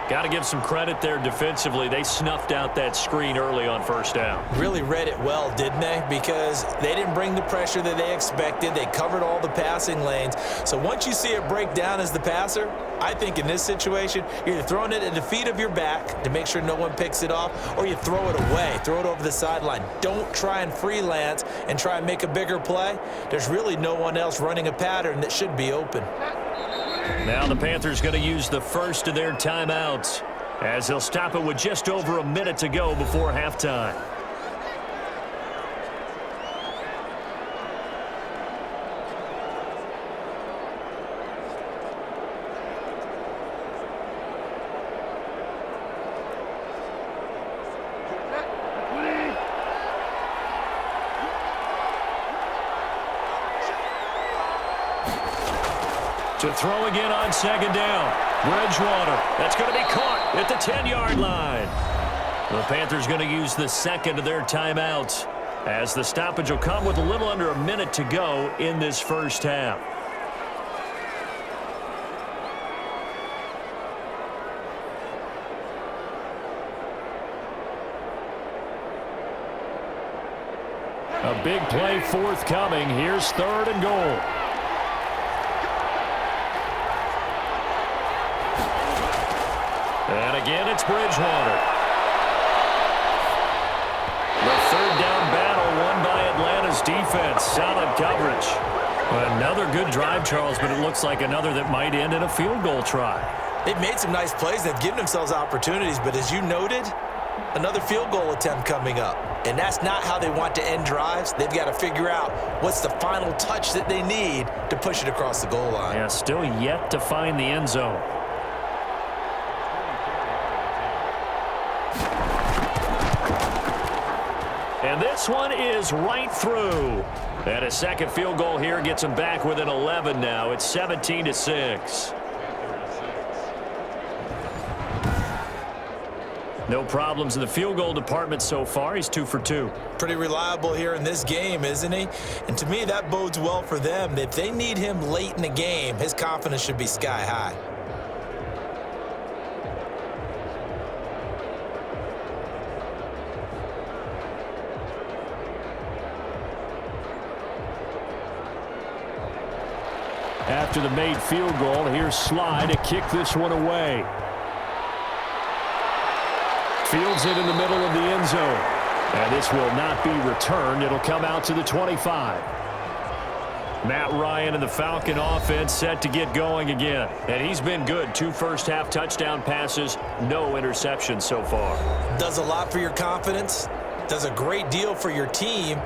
Got to give some credit there defensively. They snuffed out that screen early on 1st down. Really read it well, didn't they? Because they didn't bring the pressure that they expected. They covered all the passing lanes. So once you see it break down as the passer, I think in this situation, you're either throwing it at the feet of your back to make sure no one picks it off, or you throw it away, throw it over the sideline. Don't try and freelance and try and make a bigger play. There's really no one else running a pattern that should be open. Now the Panthers going to use the first of their timeouts. as they'll stop it with just over a minute to go before halftime. To throw again on second down. Bridgewater. That's going to be caught at the 10-yard line. The Panthers going to use the second of their timeouts, as the stoppage will come with a little under a minute to go in this first half. A big play forthcoming. Here's 3rd and goal. And again, it's Bridgewater. The 3rd down battle won by Atlanta's defense. Solid coverage. Another good drive, Charles, but it looks like another that might end in a field goal try. They've made some nice plays. They've given themselves opportunities, but as you noted, another field goal attempt coming up. And that's not how they want to end drives. They've got to figure out what's the final touch that they need to push it across the goal line. Yeah, still yet to find the end zone. And this one is right through. And a second field goal here gets them back within 11 now. It's 17-6. No problems in the field goal department so far. He's 2 for 2. Pretty reliable here in this game, isn't he? And to me, that bodes well for them. If they need him late in the game, his confidence should be sky high. After the made field goal, here's Sly to kick this one away. Fields it in the middle of the end zone. And this will not be returned. It'll come out to the 25. Matt Ryan and the Falcon offense set to get going again. And he's been good. 2 first-half touchdown passes, no interceptions so far. Does a lot for your confidence. Does a great deal for your team.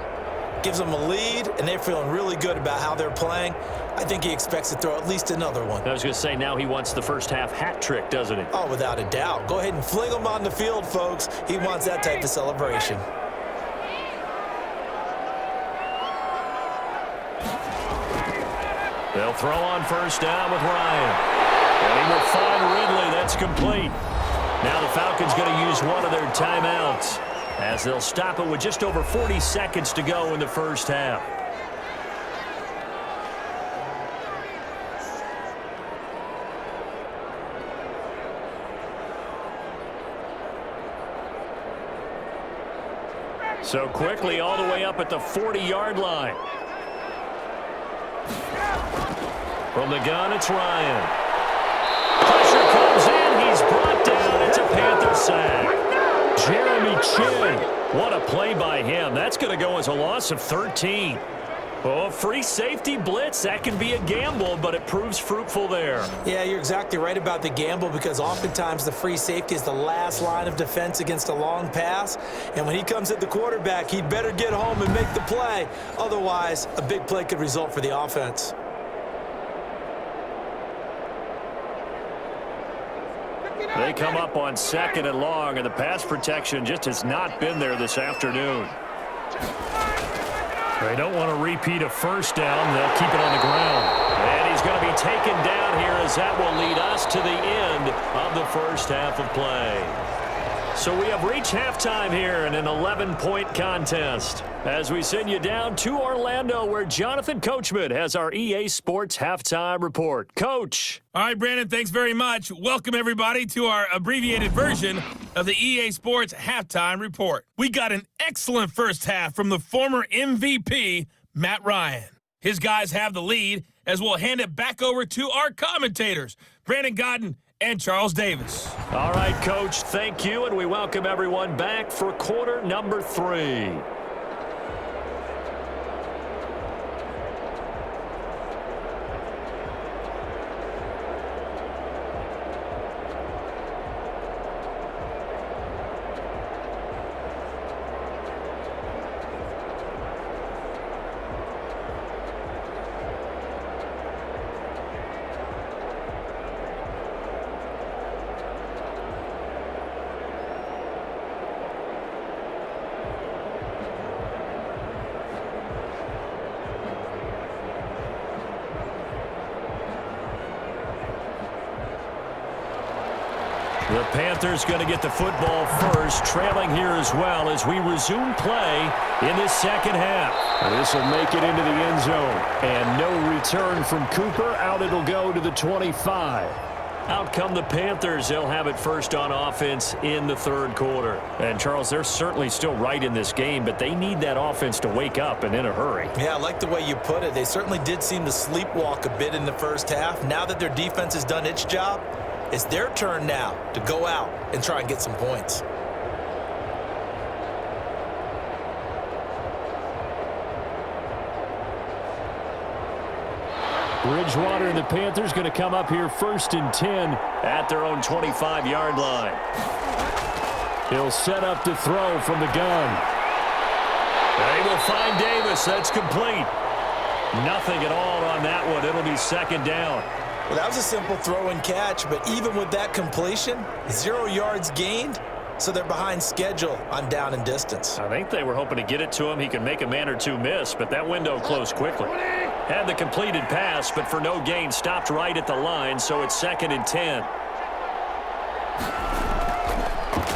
Gives them a lead, and they're feeling really good about how they're playing. I think he expects to throw at least another one. I was going to say, now he wants the first-half hat trick, doesn't he? Oh, without a doubt. Go ahead and fling him on the field, folks. He wants that type of celebration. They'll throw on first down with Ryan. And he will find Ridley. That's complete. Now the Falcons going to use one of their timeouts, as they'll stop it with just over 40 seconds to go in the first half. So quickly all the way up at the 40-yard line. From the gun, it's Ryan. Pressure comes in. He's brought down. It's a Panther sack. Jeremy Chin. What a play by him. That's going to go as a loss of 13. Oh, free safety blitz. That can be a gamble, but it proves fruitful there. Yeah, you're exactly right about the gamble, because oftentimes the free safety is the last line of defense against a long pass. And when he comes at the quarterback, he'd better get home and make the play. Otherwise, a big play could result for the offense. They come up on 2nd and long, and the pass protection just has not been there this afternoon. They don't want to repeat a first down. They'll keep it on the ground. And he's going to be taken down here, as that will lead us to the end of the first half of play. So we have reached halftime here in an 11-point contest, as we send you down to Orlando, where Jonathan Coachman has our EA Sports Halftime Report. Coach. All right, Brandon, thanks very much. Welcome, everybody, to our abbreviated version of the EA Sports Halftime Report. We got an excellent first half from the former MVP, Matt Ryan. His guys have the lead, as we'll hand it back over to our commentators, Brandon Godden and Charles Davis. All right, Coach, thank you, and we welcome everyone back for quarter number 3. The Panthers going to get the football first, trailing here as well as we resume play in this second half. This will make it into the end zone. And no return from Cooper. Out it'll go to the 25. Out come the Panthers. They'll have it first on offense in the third quarter. And, Charles, they're certainly still right in this game, but they need that offense to wake up and in a hurry. Yeah, I like the way you put it. They certainly did seem to sleepwalk a bit in the first half. Now that their defense has done its job, it's their turn now to go out and try and get some points. Bridgewater and the Panthers going to come up here first and 10 at their own 25-yard line. He'll set up to throw from the gun. They will find Davis. That's complete. Nothing at all on that one. It'll be second down. Well, that was a simple throw and catch, but even with that completion, 0 yards gained, so they're behind schedule on down and distance. I think they were hoping to get it to him. He could make a man or two miss, but that window closed quickly. Had the completed pass, but for no gain, stopped right at the line, so it's second and 10.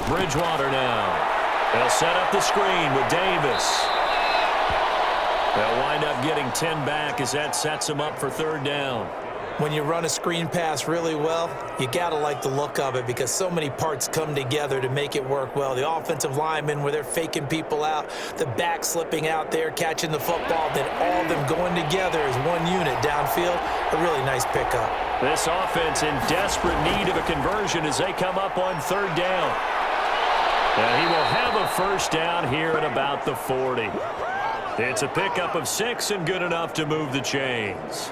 Bridgewater now. They'll set up the screen with Davis. They'll wind up getting 10 back as that sets them up for third down. When you run a screen pass really well, you got to like the look of it because so many parts come together to make it work well. The offensive linemen where they're faking people out, the back slipping out there, catching the football, then all of them going together as one unit downfield. A really nice pickup. This offense in desperate need of a conversion as they come up on third down. And he will have a first down here at about the 40. It's a pickup of 6 and good enough to move the chains.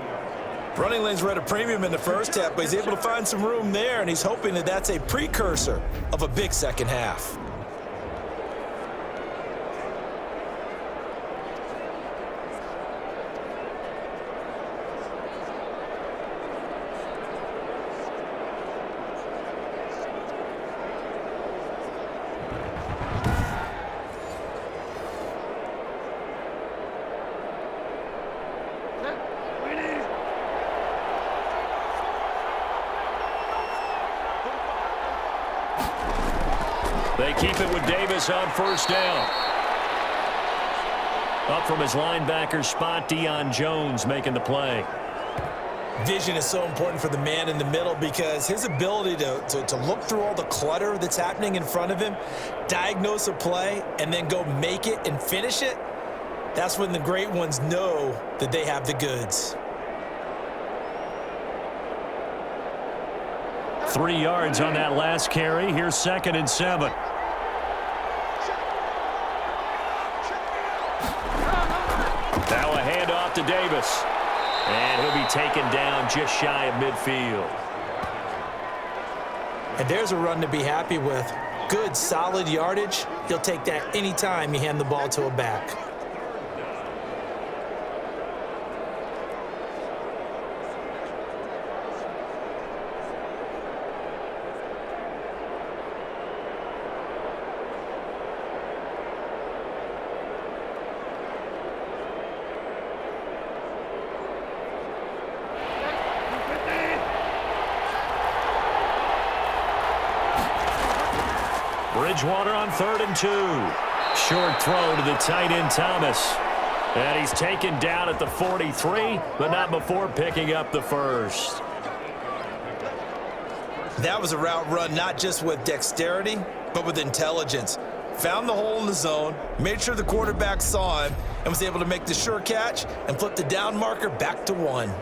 Running lanes were at a premium in the first half, but he's able to find some room there, and he's hoping that that's a precursor of a big second half. They keep it with Davis on first down. Up from his linebacker spot, Deion Jones making the play. Vision is so important for the man in the middle because his ability to look through all the clutter that's happening in front of him, diagnose a play, and then go make it and finish it, that's when the great ones know that they have the goods. 3 yards on that last carry. Here's second and 7. Now a handoff to Davis. And he'll be taken down just shy of midfield. And there's a run to be happy with. Good, solid yardage. You'll take that anytime you hand the ball to a back. Bridgewater on 3rd and 2. Short throw to the tight end Thomas. And he's taken down at the 43, but not before picking up the first. That was a route run not just with dexterity, but with intelligence. Found the hole in the zone, made sure the quarterback saw him, and was able to make the sure catch and flip the down marker back to 1.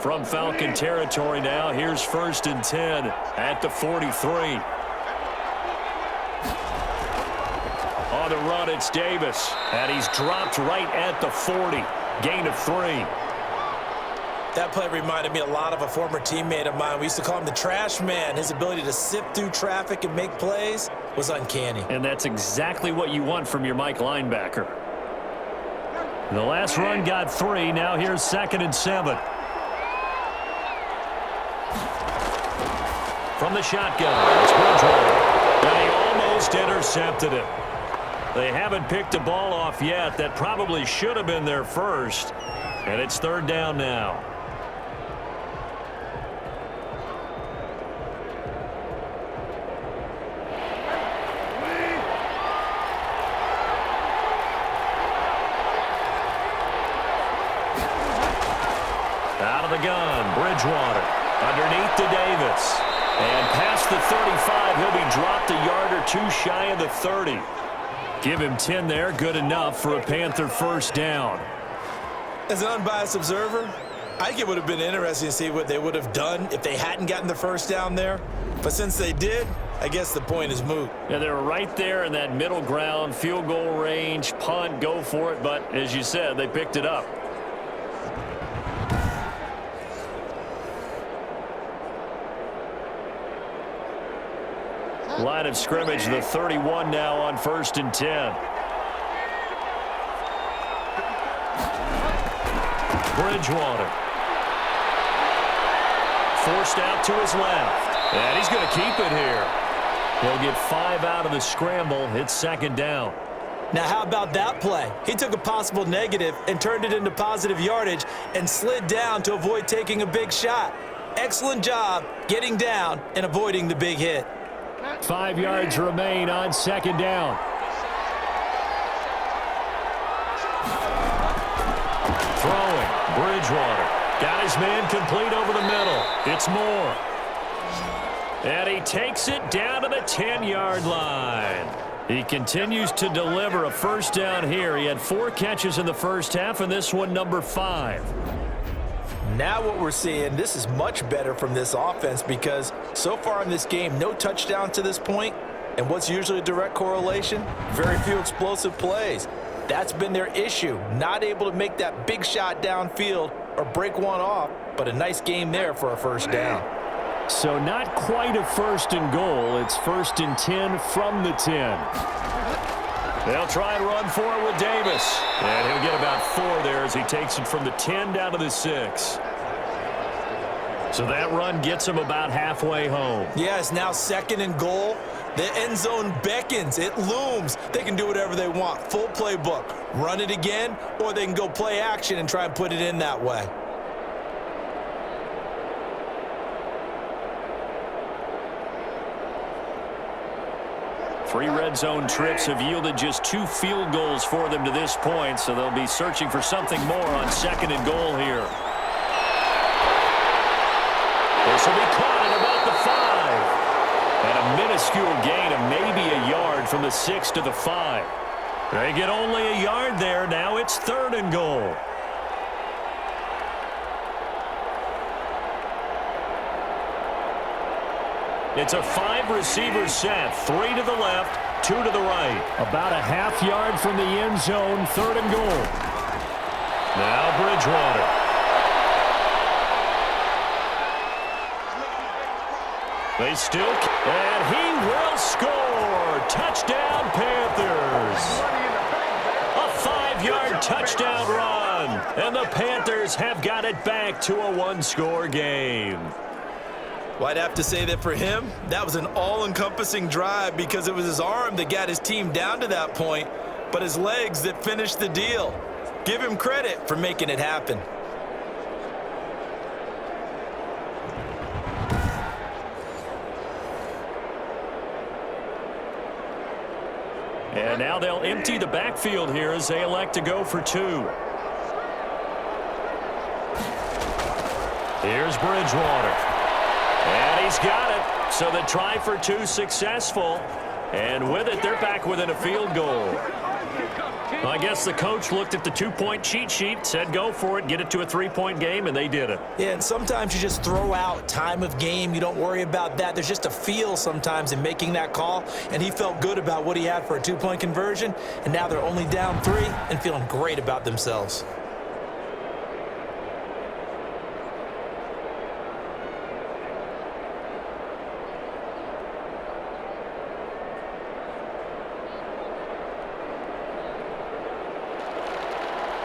From Falcon territory now, here's 1st and 10 at the 43. On the run, it's Davis, and he's dropped right at the 40. Gain of 3. That play reminded me a lot of a former teammate of mine. We used to call him the trash man. His ability to sift through traffic and make plays was uncanny. And that's exactly what you want from your Mike linebacker. The last run got 3. Now here's 2nd and 7. From the shotgun, it's Bridgewater. And he almost intercepted it. They haven't picked a ball off yet. That probably should have been their first. And it's third down now. Out of the gun, Bridgewater. Underneath to Davis. And past the 35, he'll be dropped a yard or two shy of the 30. Give him 10 there, good enough for a Panther first down. As an unbiased observer, I think it would have been interesting to see what they would have done if they hadn't gotten the first down there. But since they did, I guess the point is moot. Yeah, they were right there in that middle ground, field goal range, punt, go for it. But as you said, they picked it up. Line of scrimmage, the 31 now on 1st and 10. Bridgewater. Forced out to his left. And he's going to keep it here. He'll get 5 out of the scramble. It's second down. Now, how about that play? He took a possible negative and turned it into positive yardage and slid down to avoid taking a big shot. Excellent job getting down and avoiding the big hit. 5 yards remain on second down. Throwing. Bridgewater. Got his man complete over the middle. It's Moore. And he takes it down to the 10-yard line. He continues to deliver a first down here. He had 4 catches in the first half, and this one number 5. Now what we're seeing, this is much better from this offense because so far in this game, no touchdown to this point. And what's usually a direct correlation? Very few explosive plays. That's been their issue. Not able to make that big shot downfield or break one off, but a nice game there for a first down. So not quite a 1st and goal. It's 1st and 10 from the 10. They'll try and run for it with Davis. And he'll get about 4 there as he takes it from the 10 down to the 6. So that run gets him about halfway home. Yeah, it's now 2nd and goal. The end zone beckons. It looms. They can do whatever they want. Full playbook. Run it again, or they can go play action and try and put it in that way. Three red zone trips have yielded just 2 field goals for them to this point, so they'll be searching for something more on 2nd and goal here. This will be caught at about the 5. And a minuscule gain of maybe a yard from the 6 to the 5. They get only a yard there. Now it's 3rd and goal. It's a 5-receiver set. 3 to the left, 2 to the right. About a half yard from the end zone, 3rd and goal. Now Bridgewater. They still, and he will score. Touchdown, Panthers. A 5-yard touchdown run. And the Panthers have got it back to a 1-score game. Well, I'd have to say that for him, that was an all-encompassing drive because it was his arm that got his team down to that point, but his legs that finished the deal. Give him credit for making it happen. And now they'll empty the backfield here as they elect to go for 2. Here's Bridgewater. And he's got it. So the try for 2 successful. And with it, they're back within a field goal. Well, I guess the coach looked at the 2-point cheat sheet, said go for it, get it to a 3-point game, and they did it. Yeah, and sometimes you just throw out time of game. You don't worry about that. There's just a feel sometimes in making that call, and he felt good about what he had for a 2-point conversion, and now they're only down 3 and feeling great about themselves.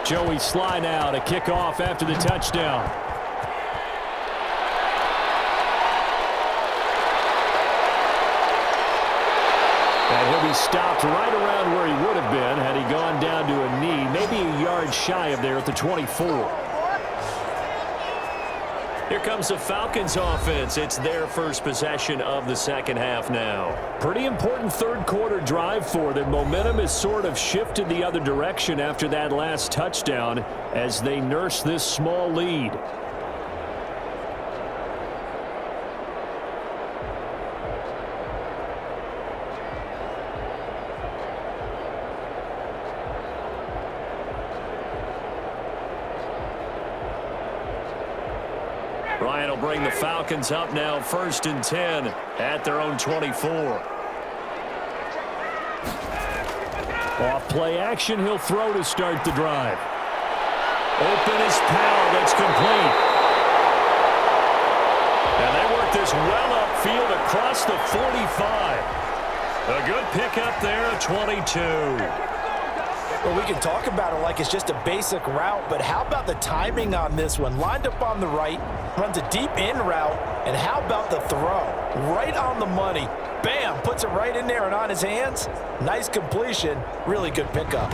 Joey Sly now to kick off after the touchdown. And he'll be stopped right around where he would have been had he gone down to a knee, maybe a yard shy of there at the 24. Here comes the Falcons offense. It's their first possession of the second half now. Pretty important third quarter drive for them. Momentum has sort of shifted the other direction after that last touchdown as they nurse this small lead. Ryan will bring the Falcons up now, 1st and 10 at their own 24. Off play action, he'll throw to start the drive. Open is Powell, that's complete. And they work this well upfield across the 45. A good pickup there, a 22. Well, we can talk about it like it's just a basic route, but how about the timing on this one? Lined up on the right, runs a deep in route, and how about the throw? Right on the money. Bam, puts it right in there and on his hands. Nice completion, really good pickup.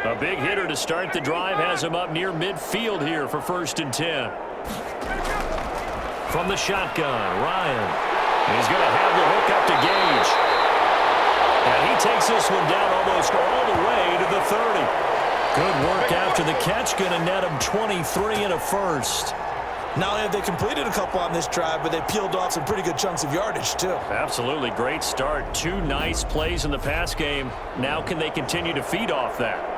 A big hitter to start the drive has him up near midfield here for 1st and 10. From the shotgun, Ryan. He's going to have the hook up to Gage. And he takes this one down almost all the way to the 30. Good work after the catch. Going to net him 23 and a first. Not only have they completed a couple on this drive, but they peeled off some pretty good chunks of yardage, too. Absolutely. Great start. 2 nice plays in the pass game. Now can they continue to feed off that?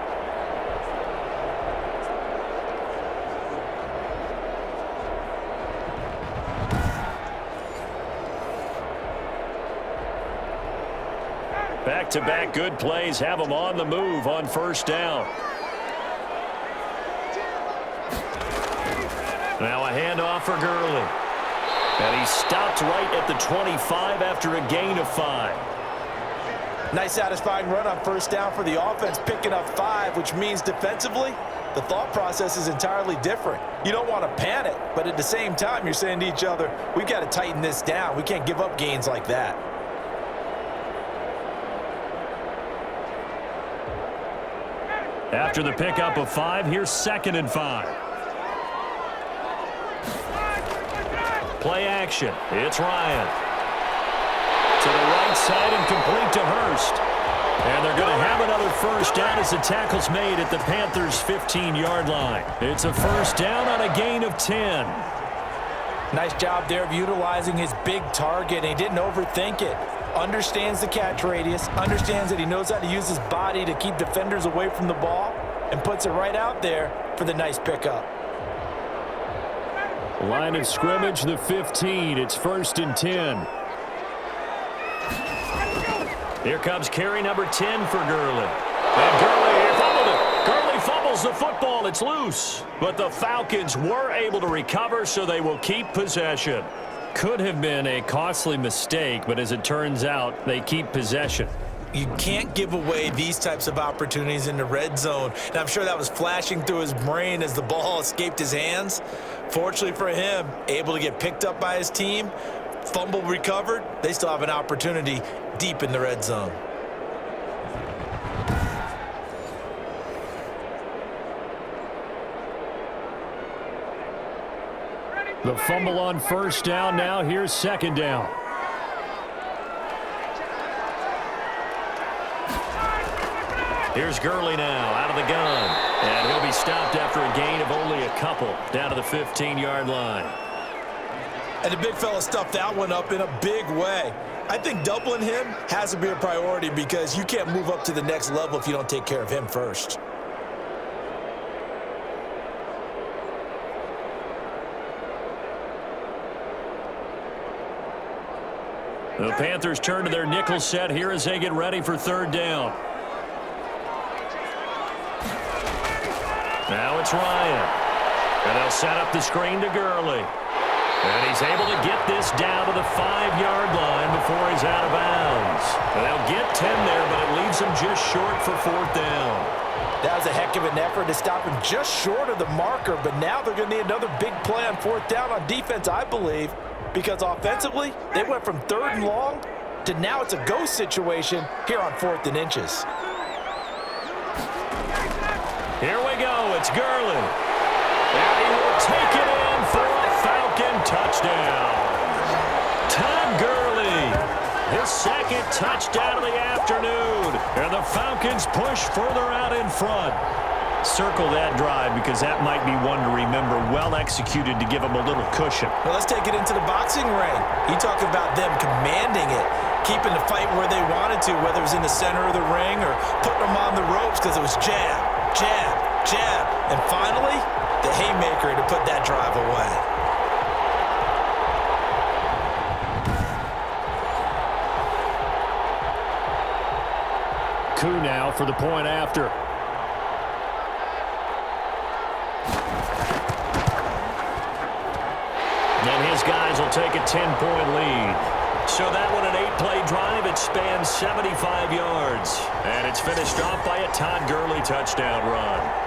Back-to-back good plays have them on the move on 1st down. Now a handoff for Gurley. And he stopped right at the 25 after a gain of 5. Nice satisfying run on 1st down for the offense, picking up 5, which means defensively, the thought process is entirely different. You don't want to panic, but at the same time, you're saying to each other, we've got to tighten this down. We can't give up gains like that. After the pickup of 5, here's 2nd and 5. Play action. It's Ryan. To the right side and complete to Hurst. And they're going to have another 1st down as the tackle's made at the Panthers' 15-yard line. It's a 1st down on a gain of 10. Nice job there of utilizing his big target. He didn't overthink it. Understands the catch radius, understands that he knows how to use his body to keep defenders away from the ball, and puts it right out there for the nice pickup. Line of scrimmage, the 15. It's 1st and 10. Here comes carry number 10 for Gurley. And Gurley fumbled it. Gurley fumbles the football. It's loose. But the Falcons were able to recover, so they will keep possession. Could have been a costly mistake, but as it turns out, they keep possession. You can't give away these types of opportunities in the red zone. And I'm sure that was flashing through his brain as the ball escaped his hands. Fortunately for him, able to get picked up by his team, fumble recovered. They still have an opportunity deep in the red zone. The fumble on 1st down. Now here's 2nd down. Here's Gurley now out of the gun. And he'll be stopped after a gain of only a couple down to the 15-yard line. And the big fella stuffed that one up in a big way. I think doubling him has to be a priority because you can't move up to the next level if you don't take care of him first. The Panthers turn to their nickel set here as they get ready for 3rd down. Now it's Ryan. And they'll set up the screen to Gurley. And he's able to get this down to the 5-yard line before he's out of bounds. And they'll get 10 there, but it leaves him just short for fourth down. That was a heck of an effort to stop him just short of the marker, but now they're going to need another big play on fourth down on defense, I believe, because offensively, they went from 3rd and long to now it's a go situation here on 4th and inches. Here we go. It's Gurley. And he will take it in for a Falcon touchdown. Todd Gurley, his 2nd touchdown of the afternoon. And the Falcons push further out in front. Circle that drive because that might be one to remember. Well executed to give them a little cushion. Well, let's take it into the boxing ring. You talk about them commanding it, keeping the fight where they wanted to, whether it was in the center of the ring or putting them on the ropes because it was jab, jab, jab, and finally, the haymaker to put that drive away. Coup now for the point after. And his guys will take a 10-point lead. So that one, an 8-play drive. It spans 75 yards. And it's finished off by a Todd Gurley touchdown run.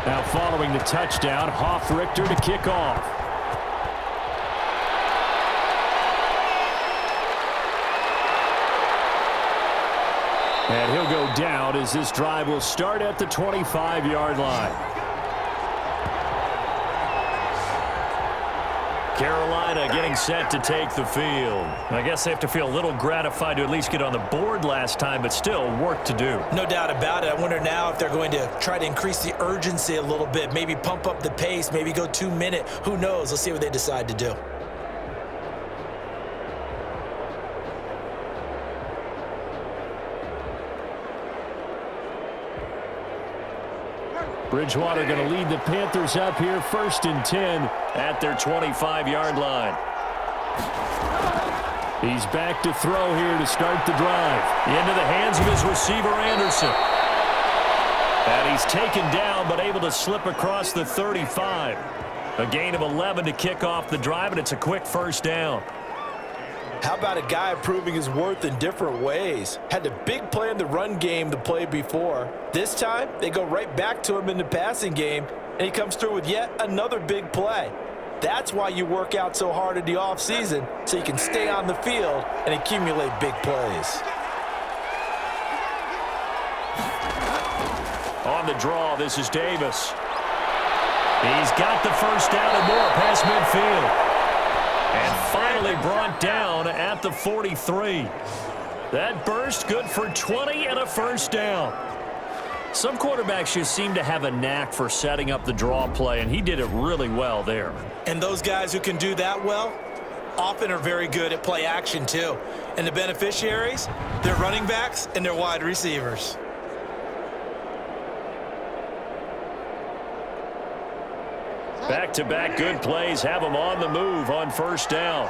Now following the touchdown, Hoff-Richter to kick off. And he'll go down as this drive will start at the 25-yard line. Carolina getting set to take the field. I guess they have to feel a little gratified to at least get on the board last time, but still work to do. No doubt about it. I wonder now if they're going to try to increase the urgency a little bit, maybe pump up the pace, maybe go 2-minute. Who knows? Let's see what they decide to do. Bridgewater going to lead the Panthers up here, 1st and 10 at their 25-yard line. He's back to throw here to start the drive. Into the hands of his receiver, Anderson. And he's taken down, but able to slip across the 35. A gain of 11 to kick off the drive, and it's a quick first down. How about a guy proving his worth in different ways? Had a big play in the run game the play before. This time, they go right back to him in the passing game, and he comes through with yet another big play. That's why you work out so hard in the offseason, so you can stay on the field and accumulate big plays. On the draw, this is Davis. He's got the first down and more past midfield. And finally brought down at the 43. That burst good for 20 and a first down. Some quarterbacks just seem to have a knack for setting up the draw play, and he did it really well there. And those guys who can do that well often are very good at play action too. And the beneficiaries, they're running backs and they're wide receivers. Back-to-back good plays have them on the move on first down.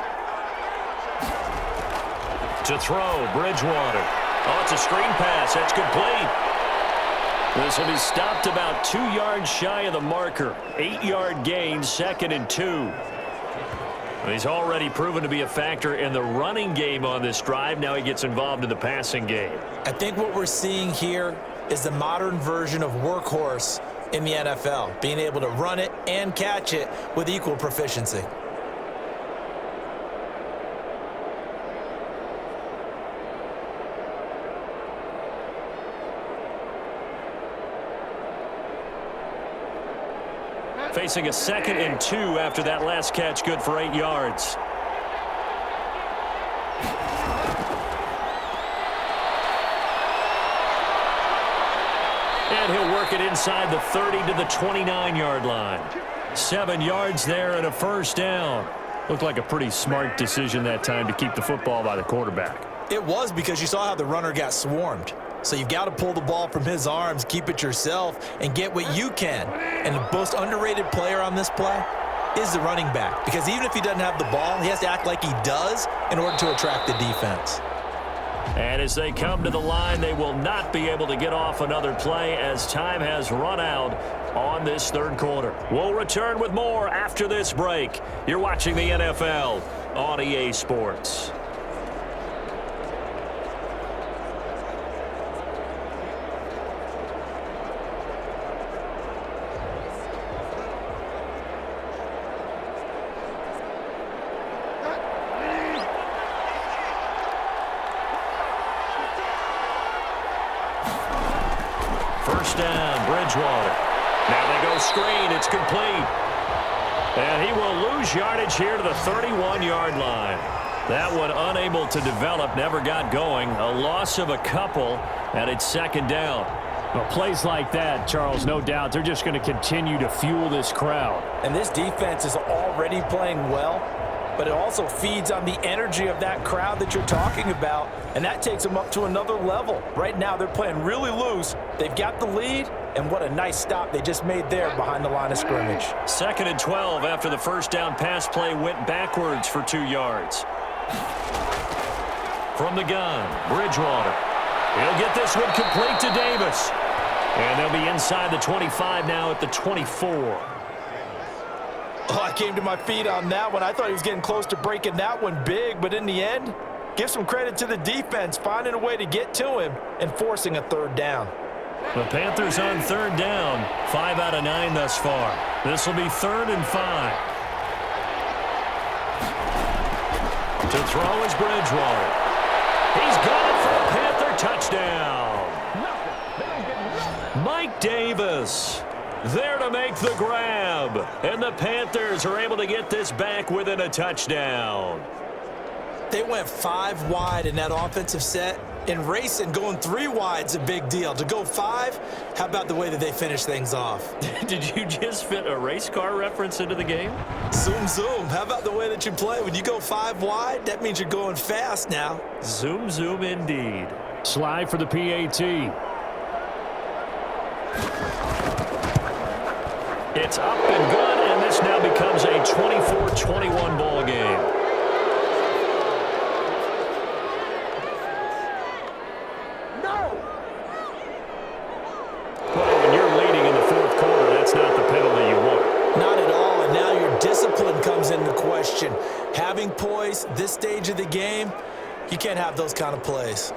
To throw, Bridgewater. Oh, it's a screen pass. That's complete. This will be stopped about 2 yards shy of the marker. 8-yard gain, 2nd and 2. He's already proven to be a factor in the running game on this drive. Now he gets involved in the passing game. I think what we're seeing here is the modern version of workhorse in the NFL, being able to run it and catch it with equal proficiency. Facing a 2nd and 2 after that last catch, good for 8 yards. And he'll work it inside the 30 to the 29-yard line. 7 yards there and a first down. Looked like a pretty smart decision that time to keep the football by the quarterback. It was, because you saw how the runner got swarmed. So you've got to pull the ball from his arms, keep it yourself, and get what you can. And the most underrated player on this play is the running back, because even if he doesn't have the ball, he has to act like he does in order to attract the defense. And as they come to the line, they will not be able to get off another play as time has run out on this third quarter. We'll return with more after this break. You're watching the NFL on EA Sports. First down, Bridgewater. Now they go screen. It's complete. And he will lose yardage here to the 31-yard line. That one unable to develop, never got going. A loss of a couple, and it's second down. Well, plays like that, Charles, no doubt, they're just going to continue to fuel this crowd. And this defense is already playing well, but it also feeds on the energy of that crowd that you're talking about, and that takes them up to another level. Right now, they're playing really loose. They've got the lead, and what a nice stop they just made there behind the line of scrimmage. 2nd and 12 after the first down pass play went backwards for 2 yards. From the gun, Bridgewater. He'll get this one complete to Davis. And they'll be inside the 25 now at the 24. Oh, I came to my feet on that one. I thought he was getting close to breaking that one big, but in the end, give some credit to the defense, finding a way to get to him and forcing a third down. The Panthers on third down, 5 out of 9 thus far. This will be 3rd and 5. To throw is Bridgewater. He's got it for a Panther touchdown. Mike Davis there to make the grab. And the Panthers are able to get this back within a touchdown. They went 5 wide in that offensive set. And racing, going 3 wide's a big deal. To go 5, how about the way that they finish things off? Did you just fit a race car reference into the game? Zoom, zoom. How about the way that you play? When you go 5 wide, that means you're going fast now. Zoom, zoom indeed. Slide for the PAT. It's up and good, and this now becomes a 24-21 ball game. When you're leading in the 4th quarter, that's not the penalty you want. Not at all, and now your discipline comes into question. Having poise this stage of the game, you can't have those kind of plays.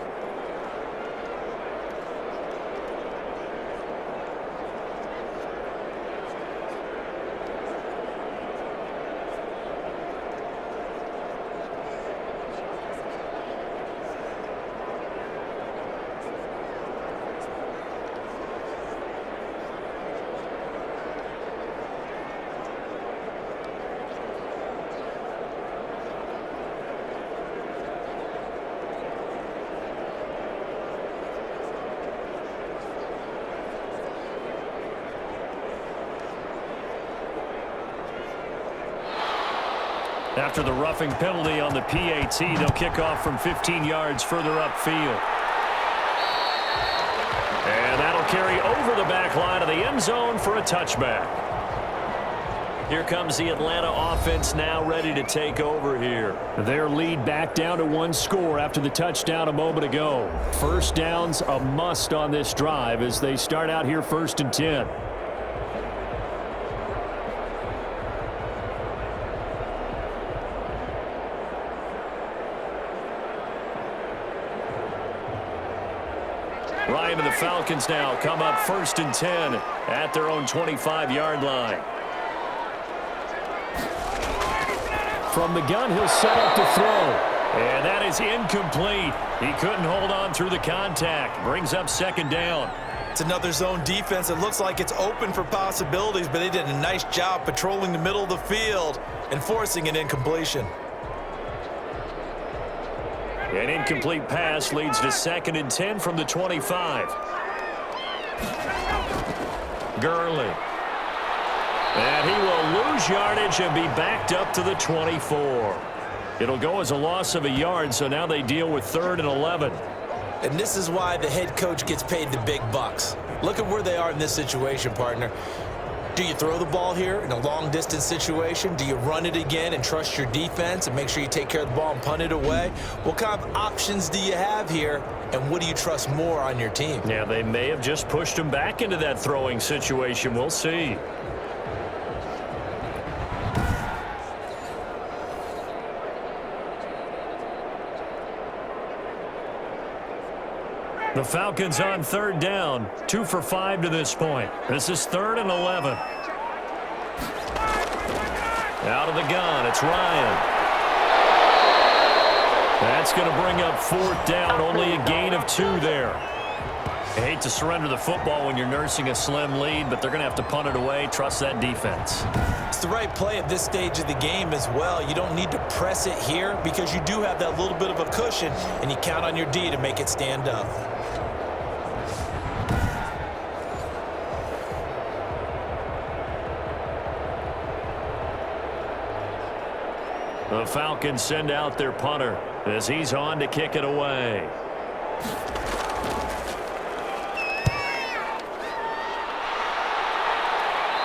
After the roughing penalty on the PAT, they'll kick off from 15 yards further upfield. And that'll carry over the back line of the end zone for a touchback. Here comes the Atlanta offense now ready to take over here. Their lead back down to 1 score after the touchdown a moment ago. First down's a must on this drive as they start out here 1st and 10. Ryan and the Falcons now come up 1st and 10 at their own 25-yard line. From the gun, he'll set up to throw. And that is incomplete. He couldn't hold on through the contact. Brings up 2nd down. It's another zone defense. It looks like it's open for possibilities, but they did a nice job patrolling the middle of the field and forcing an incompletion. An incomplete pass leads to 2nd and 10 from the 25. Gurley. And he will lose yardage and be backed up to the 24. It'll go as a loss of a yard, so now they deal with 3rd and 11. And this is why the head coach gets paid the big bucks. Look at where they are in this situation, partner. Do you throw the ball here in a long-distance situation? Do you run it again and trust your defense and make sure you take care of the ball and punt it away? What kind of options do you have here, and what do you trust more on your team? Yeah, they may have just pushed him back into that throwing situation. We'll see. The Falcons on 3rd down, 2 for 5 to this point. This is 3rd and 11. Out of the gun, it's Ryan. That's going to bring up 4th down, only a gain of 2 there. I hate to surrender the football when you're nursing a slim lead, but they're going to have to punt it away. Trust that defense. It's the right play at this stage of the game as well. You don't need to press it here because you do have that little bit of a cushion, and you count on your D to make it stand up. The Falcons send out their punter as he's on to kick it away.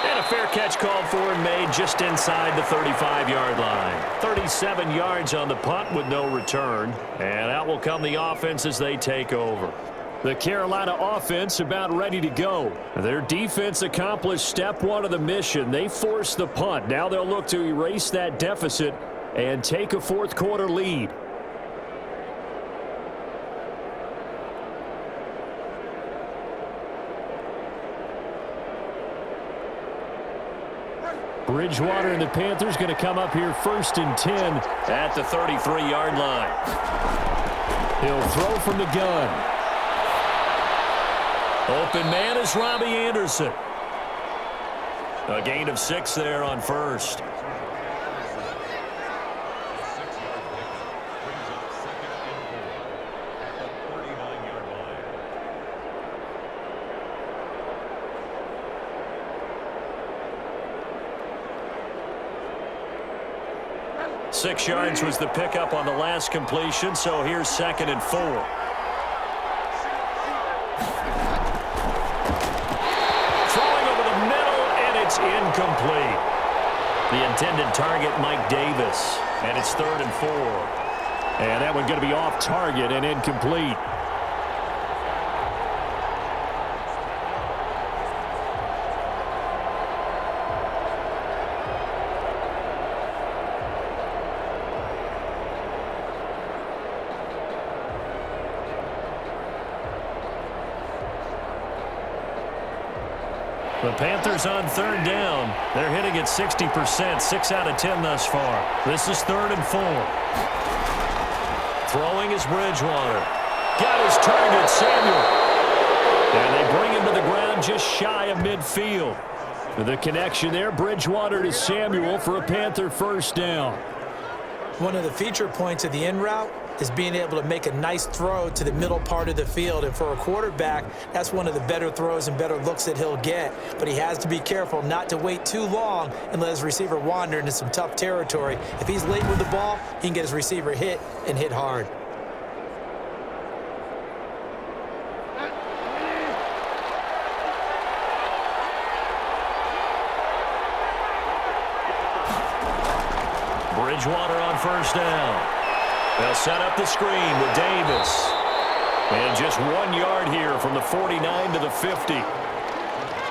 And a fair catch called for and made just inside the 35-yard line. 37 yards on the punt with no return. And out will come the offense as they take over. The Carolina offense about ready to go. Their defense accomplished step 1 of the mission. They forced the punt. Now they'll look to erase that deficit and take a 4th quarter lead. Bridgewater and the Panthers going to come up here 1st and 10 at the 33-yard line. He'll throw from the gun. Open man is Robbie Anderson. A gain of 6 there on 1st. 6 yards was the pickup on the last completion, so here's 2nd and 4. Throwing over the middle, and it's incomplete. The intended target, Mike Davis, and it's 3rd and 4. And that one going to be off target and incomplete. The Panthers on 3rd down. They're hitting at 60%, 6 out of 10 thus far. This is 3rd and 4. Throwing is Bridgewater. Got his target, Samuel. And they bring him to the ground just shy of midfield. The connection there, Bridgewater to Samuel for a Panther 1st down. One of the feature points of the in route is being able to make a nice throw to the middle part of the field. And for a quarterback, that's one of the better throws and better looks that he'll get. But he has to be careful not to wait too long and let his receiver wander into some tough territory. If he's late with the ball, he can get his receiver hit and hit hard. Bridgewater on 1st down. They'll set up the screen with Davis. And just 1 yard here from the 49 to the 50.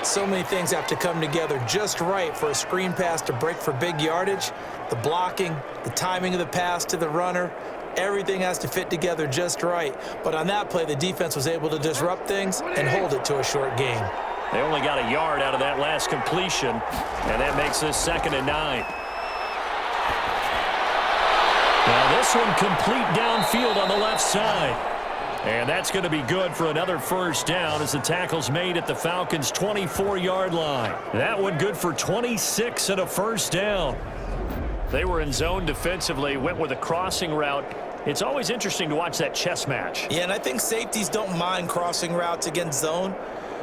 So many things have to come together just right for a screen pass to break for big yardage. The blocking, the timing of the pass to the runner, everything has to fit together just right. But on that play, the defense was able to disrupt things and hold it to a short gain. They only got a yard out of that last completion, and that makes this 2nd and 9. Now this one complete downfield on the left side. And that's going to be good for another 1st down as the tackle's made at the Falcons' 24-yard line. That one good for 26 and a 1st down. They were in zone defensively, went with a crossing route. It's always interesting to watch that chess match. Yeah, and I think safeties don't mind crossing routes against zone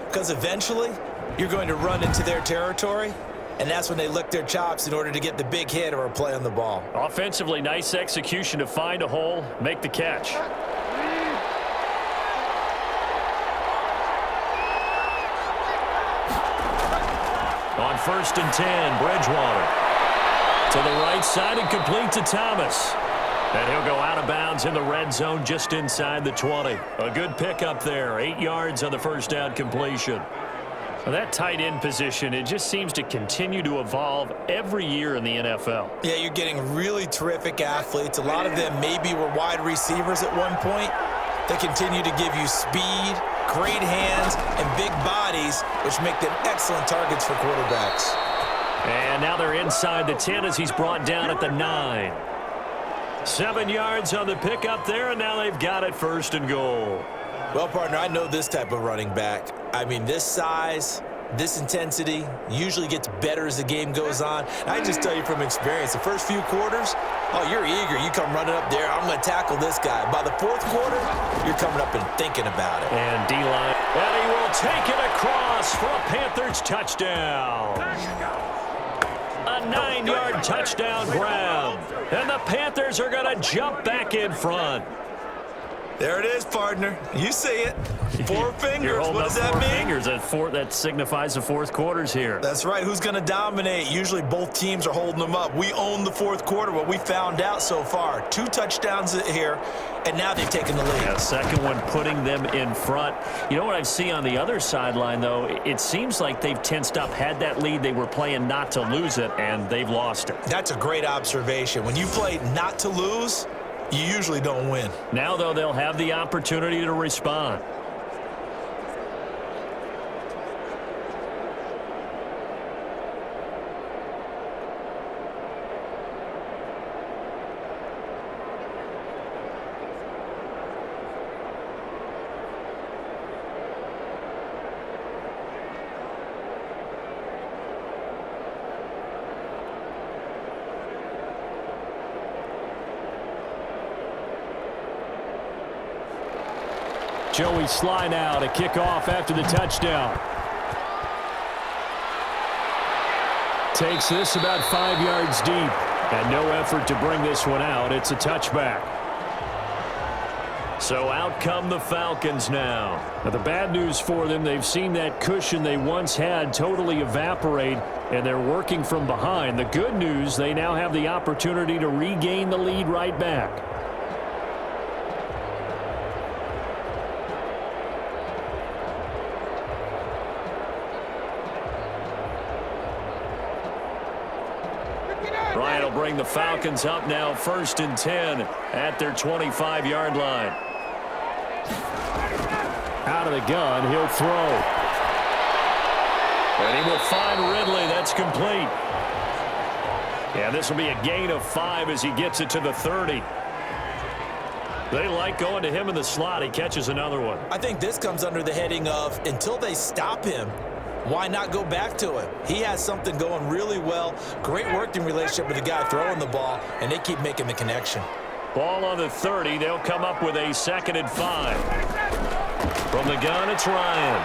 because eventually you're going to run into their territory. and that's when they lick their chops in order to get the big hit or a play on the ball. Offensively, nice execution to find a hole, make the catch. On 1st and 10, Bridgewater. To the right side and complete to Thomas. And he'll go out of bounds in the red zone just inside the 20. A good pickup there, 8 yards on the first down completion. Well, that tight end position, it just seems to continue to evolve every year in the NFL. Yeah, you're getting really terrific athletes. A lot of them maybe were wide receivers at one point. They continue to give you speed, great hands, and big bodies, which make them excellent targets for quarterbacks. And now they're inside the 10 as he's brought down at the 9. 7 yards on the pickup there, and now they've got it 1st and goal. Well, partner, I know this type of running back. I mean, this size, this intensity usually gets better as the game goes on. I just tell you from experience, the first few quarters, oh, you're eager. You come running up there, I'm going to tackle this guy. By the 4th quarter, you're coming up and thinking about it. And D-line, and he will take it across for a Panthers touchdown. A 9-yard touchdown grab. And the Panthers are going to jump back in front. There it is, partner. You see it. 4 fingers. You're holding what up does that 4 mean? fingers. That signifies the 4th quarters here. That's right. Who's going to dominate? Usually both teams are holding them up. We own the 4th quarter, what we found out so far. 2 touchdowns here, and now they've taken the lead. Yeah, second one putting them in front. You know what I see on the other sideline, though? It seems like they've tensed up, had that lead. They were playing not to lose it, and they've lost it. That's a great observation. When you play not to lose, you usually don't win. Now, though, they'll have the opportunity to respond. Joey Sly now to kick off after the touchdown. Takes this about 5 yards deep. And no effort to bring this one out. It's a touchback. So out come the Falcons now. Now the bad news for them, they've seen that cushion they once had totally evaporate, and they're working from behind. The good news, they now have the opportunity to regain the lead right back. Ryan will bring the Falcons up now 1st and 10 at their 25-yard line. Out of the gun, he'll throw. And he will find Ridley. That's complete. Yeah, this will be a gain of 5 as he gets it to the 30. They like going to him in the slot. He catches another one. I think this comes under the heading of until they stop him, why not go back to him? He has something going really well. Great working relationship with the guy throwing the ball, and they keep making the connection. Ball on the 30. They'll come up with a 2nd and 5. From the gun, it's Ryan.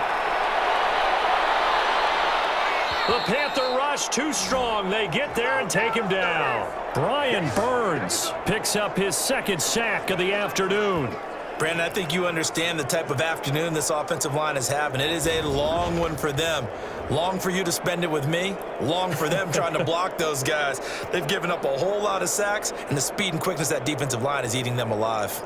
The Panther rush too strong. They get there and take him down. Brian Burns picks up his 2nd sack of the afternoon. Brandon, I think you understand the type of afternoon this offensive line is having. It is a long one for them. Long for you to spend it with me. Long for them trying to block those guys. They've given up a whole lot of sacks, and the speed and quickness of that defensive line is eating them alive.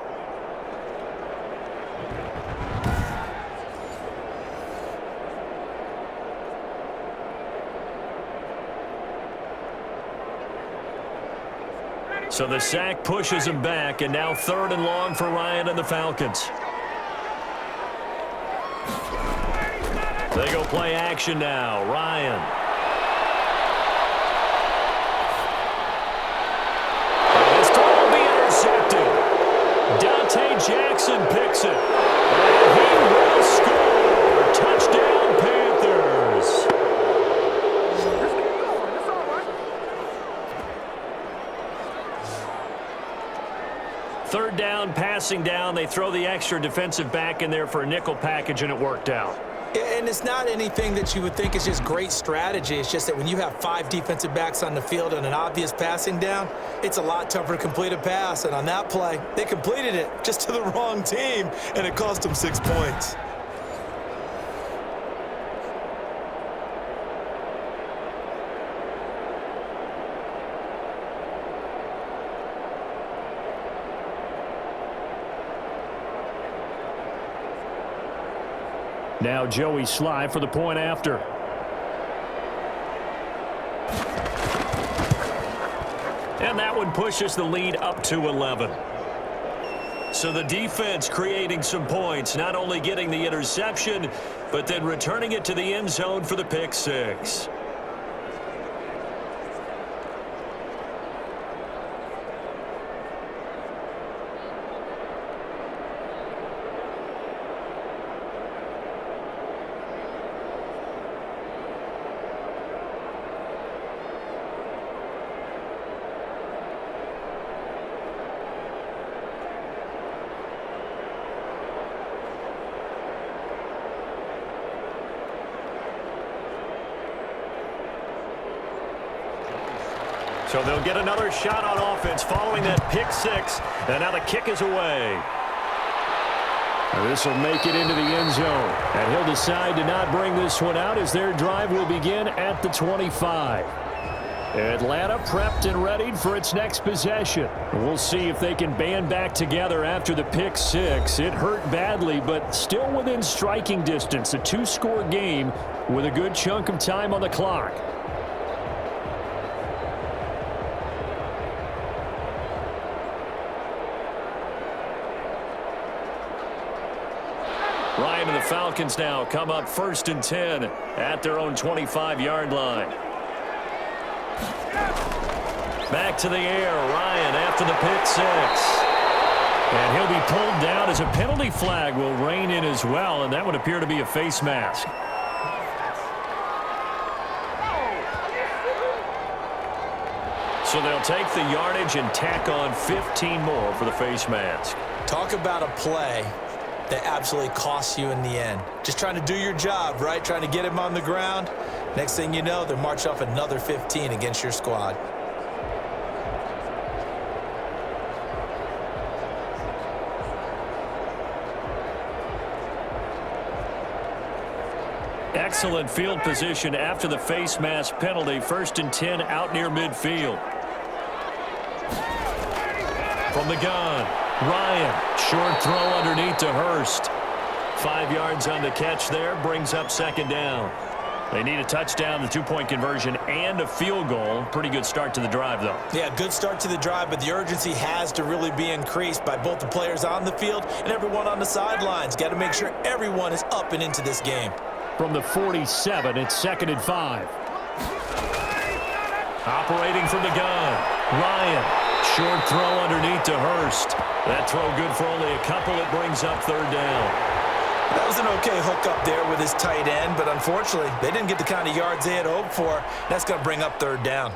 So the sack pushes him back, and now 3rd and long for Ryan and the Falcons. They go play action now. Ryan. This ball will be intercepted. Dante Jackson picks it. And he will score. Touchdown, Panthers. 3rd down, passing down. They throw the extra defensive back in there for a nickel package, and it worked out. And it's not anything that you would think is just great strategy. It's just that when you have 5 defensive backs on the field and an obvious passing down, it's a lot tougher to complete a pass. And on that play, they completed it just to the wrong team, and it cost them 6 points. Now Joey Sly for the point after. And that one pushes the lead up to 11. So the defense creating some points, not only getting the interception, but then returning it to the end zone for the pick six. So they'll get another shot on offense following that pick six. And now the kick is away. This will make it into the end zone. And he'll decide to not bring this one out as their drive will begin at the 25. Atlanta prepped and readied for its next possession. We'll see if they can band back together after the pick six. It hurt badly, but still within striking distance. A 2-score game with a good chunk of time on the clock. Ryan and the Falcons now come up 1st and 10 at their own 25-yard line. Back to the air, Ryan after the pick six. And he'll be pulled down as a penalty flag will rein in as well, and that would appear to be a face mask. So they'll take the yardage and tack on 15 more for the face mask. Talk about a play that absolutely costs you in the end. Just trying to do your job, right? Trying to get him on the ground. Next thing you know, they're marching off another 15 against your squad. Excellent field position after the face mask penalty. 1st and 10 out near midfield. From the gun, Ryan, short throw underneath to Hurst. 5 yards on the catch there, brings up 2nd down. They need a touchdown, the 2-point conversion, and a field goal. Pretty good start to the drive, though. Yeah, good start to the drive, but the urgency has to really be increased by both the players on the field and everyone on the sidelines. Got to make sure everyone is up and into this game. From the 47, it's 2nd and 5. Operating from the gun, Ryan. Short throw underneath to Hurst. That throw good for only a couple. It brings up 3rd down. That was an okay hook up there with his tight end, but unfortunately, they didn't get the kind of yards they had hoped for. That's going to bring up 3rd down.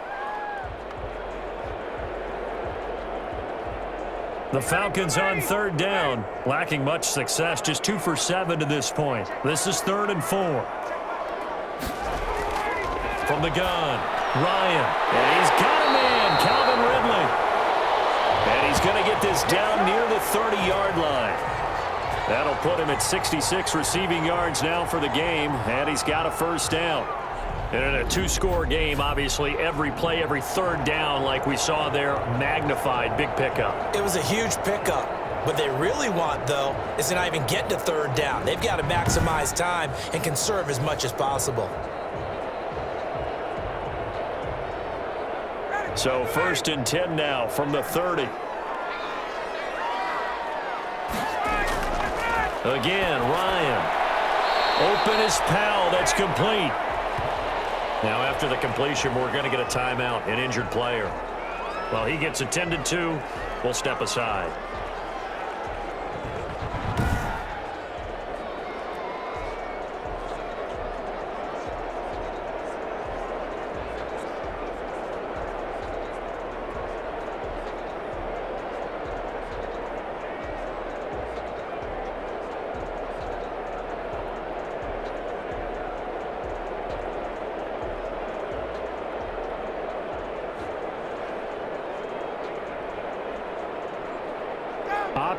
The Falcons on 3rd down, lacking much success, just 2 for 7 to this point. This is 3rd and 4. From the gun, Ryan, and he's got a man, Calvin Ridley. And he's going to get this down near the 30-yard line. That'll put him at 66 receiving yards now for the game, and he's got a 1st down. And in a 2-score game, obviously, every play, every 3rd down, like we saw there, magnified, big pickup. It was a huge pickup. What they really want, though, is to not even get to 3rd down. They've got to maximize time and conserve as much as possible. So 1st and 10 now from the 30. Again, Ryan. Open as Powell. That's complete. Now after the completion, we're going to get a timeout, an injured player. Well, he gets attended to. We'll step aside.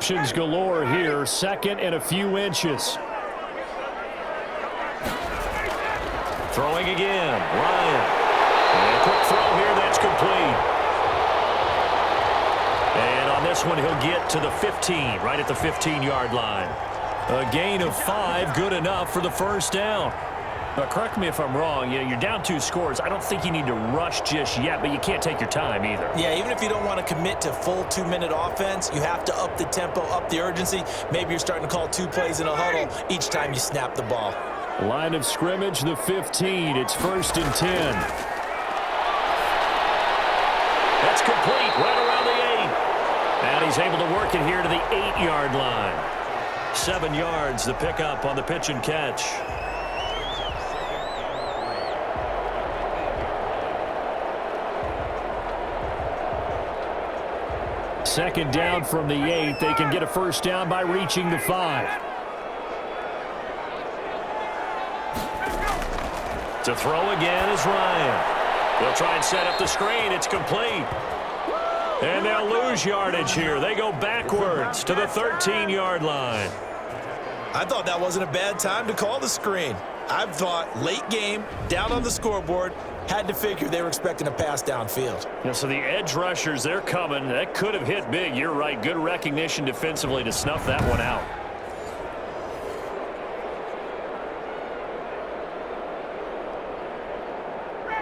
Options galore here. Second and a few inches. Throwing again. Ryan. And a quick throw here. That's complete. And on this one, he'll get to the 15, right at the 15-yard line. A gain of 5, good enough for the first down. Correct me if I'm wrong. You're down 2 scores. I don't think you need to rush just yet, but you can't take your time either. Yeah, even if you don't want to commit to full 2-minute offense, you have to up the tempo, up the urgency. Maybe you're starting to call 2 plays in a huddle each time you snap the ball. Line of scrimmage, the 15. It's 1st and 10. That's complete, right around the 8. And he's able to work it here to the 8-yard line. 7 yards, the pickup on the pitch and catch. Second down from the 8. They can get a first down by reaching the 5. To throw again is Ryan. They'll try and set up the screen. It's complete. And they'll lose yardage here. They go backwards to the 13-yard line. I thought that wasn't a bad time to call the screen. I thought late game, down on the scoreboard, had to figure they were expecting a pass downfield. Yeah, so the edge rushers, they're coming. That could have hit big. You're right. Good recognition defensively to snuff that one out.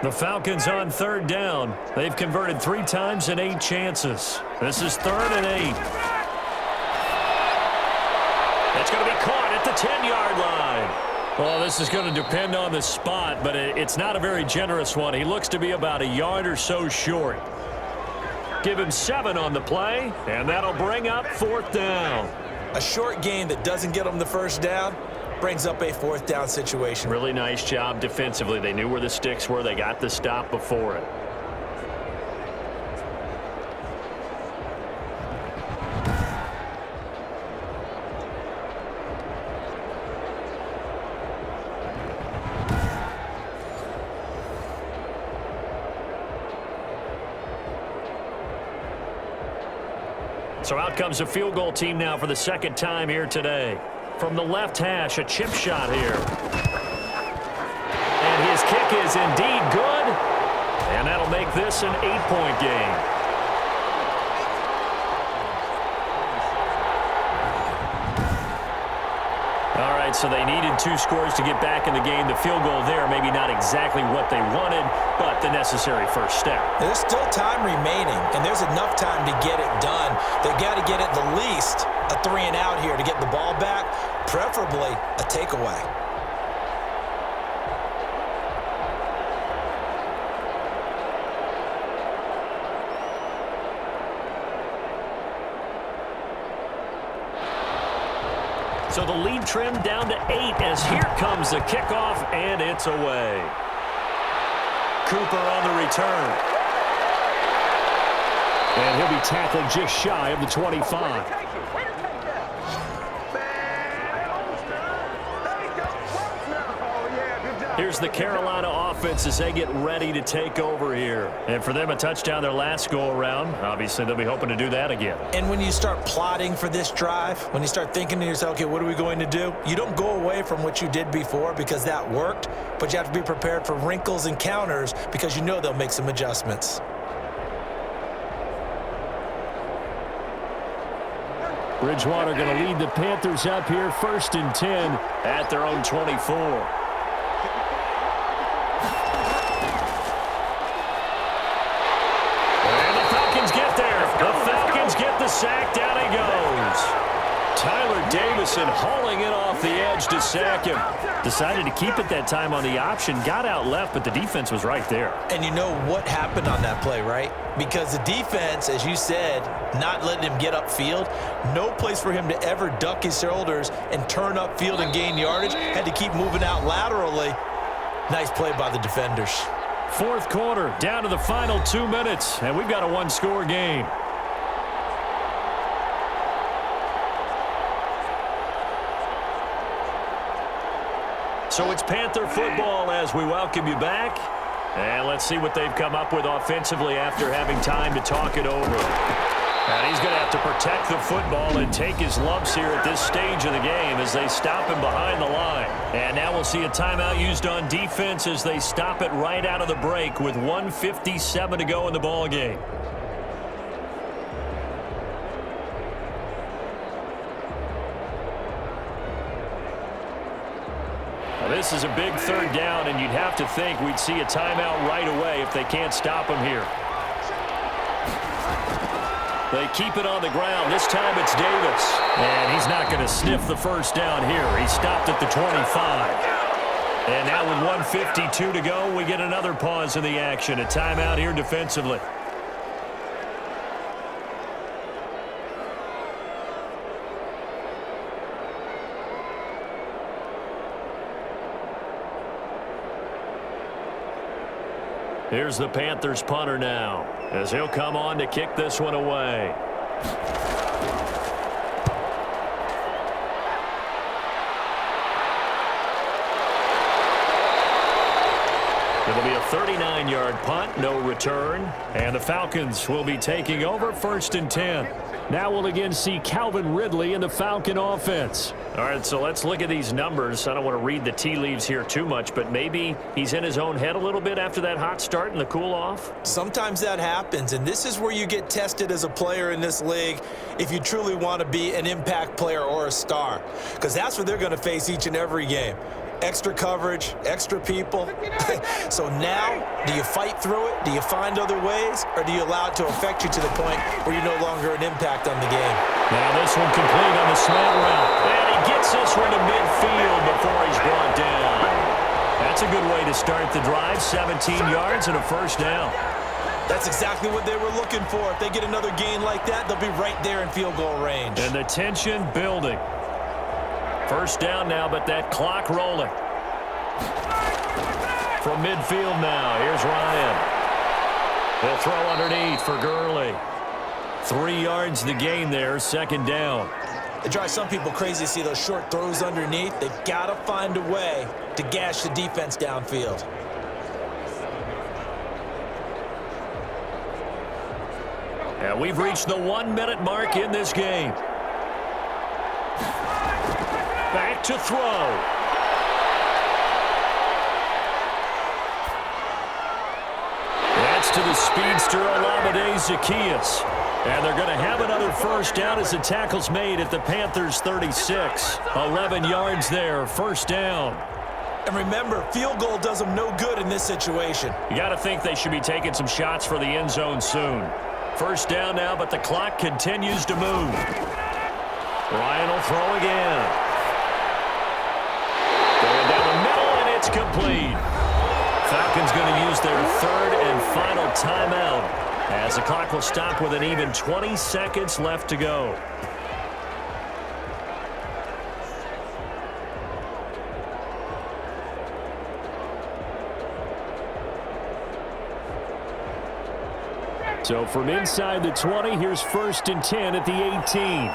The Falcons on 3rd down. They've converted 3 times in 8 chances. This is 3rd and 8. That's going to be caught at the 10-yard line. Well, this is going to depend on the spot, but it's not a very generous one. He looks to be about a yard or so short. Give him 7 on the play, and that'll bring up 4th down. A short gain that doesn't get them the first down brings up a 4th down situation. Really nice job defensively. They knew where the sticks were. They got the stop before it. So out comes a field goal team now for the 2nd time here today. From the left hash, a chip shot here. And his kick is indeed good. And that'll make this an 8-point game. All right, so they needed 2 scores to get back in the game. The field goal there, maybe not exactly what they wanted, but the necessary first step. There's still time remaining, and there's enough time to get it done. They've got to get at the least a 3-and-out here to get the ball back, preferably a takeaway. So the lead trimmed down to 8 as here comes the kickoff, and it's away. Cooper on the return. And he'll be tackled just shy of the 25. Here's the Carolina offense as they get ready to take over here. And for them, a touchdown their last go-around. Obviously, they'll be hoping to do that again. And when you start plotting for this drive, when you start thinking to yourself, okay, what are we going to do? You don't go away from what you did before because that worked, but you have to be prepared for wrinkles and counters because you know they'll make some adjustments. Bridgewater going to lead the Panthers up here, 1st and 10 at their own 24. Sack, down he goes. Tyler Davison hauling it off the edge to sack him. Decided to keep it that time on the option. Got out left, but the defense was right there. And you know what happened on that play, right? Because the defense, as you said, not letting him get upfield. No place for him to ever duck his shoulders and turn upfield and gain yardage. Had to keep moving out laterally. Nice play by the defenders. 4th quarter, down to the final 2 minutes, and we've got a 1-score game. So it's Panther football as we welcome you back. And let's see what they've come up with offensively after having time to talk it over. And he's going to have to protect the football and take his lumps here at this stage of the game as they stop him behind the line. And now we'll see a timeout used on defense as they stop it right out of the break with 1:57 to go in the ball game. Well, this is a big third down, and you'd have to think we'd see a timeout right away if they can't stop him here. They keep it on the ground. This time it's Davis. And he's not going to sniff the first down here. He stopped at the 25. And now with 1:52 to go, we get another pause in the action. A timeout here defensively. Here's the Panthers punter now, as he'll come on to kick this one away. It'll be a 39-yard punt, no return, and the Falcons will be taking over 1st and 10. Now we'll again see Calvin Ridley in the Falcon offense. All right, so let's look at these numbers. I don't want to read the tea leaves here too much, but maybe he's in his own head a little bit after that hot start and the cool-off. Sometimes that happens, and this is where you get tested as a player in this league if you truly want to be an impact player or a star, because that's what they're going to face each and every game. Extra coverage, extra people. So now, do you fight through it? Do you find other ways? Or do you allow it to affect you to the point where you're no longer an impact on the game? Now this one complete on the slant route. And he gets this one to midfield before he's brought down. That's a good way to start the drive. 17 yards and a first down. That's exactly what they were looking for. If they get another gain like that, they'll be right there in field goal range. And the tension building. First down now, but that clock rolling. From midfield now, here's Ryan. They'll throw underneath for Gurley. 3 yards the gain there, second down. It drives some people crazy to see those short throws underneath. They've got to find a way to gash the defense downfield. And we've reached the 1-minute mark in this game. Back to throw. That's to the speedster Olamide Zaccheaus. And they're going to have another first down as the tackle's made at the Panthers' 36. 11 yards there, first down. And remember, field goal does them no good in this situation. You got to think they should be taking some shots for the end zone soon. First down now, but the clock continues to move. Ryan will throw again. Going down the middle, and it's complete. Falcons going to use their third and final timeout as the clock will stop with an even 20 seconds left to go. So from inside the 20, here's 1st and 10 at the 18.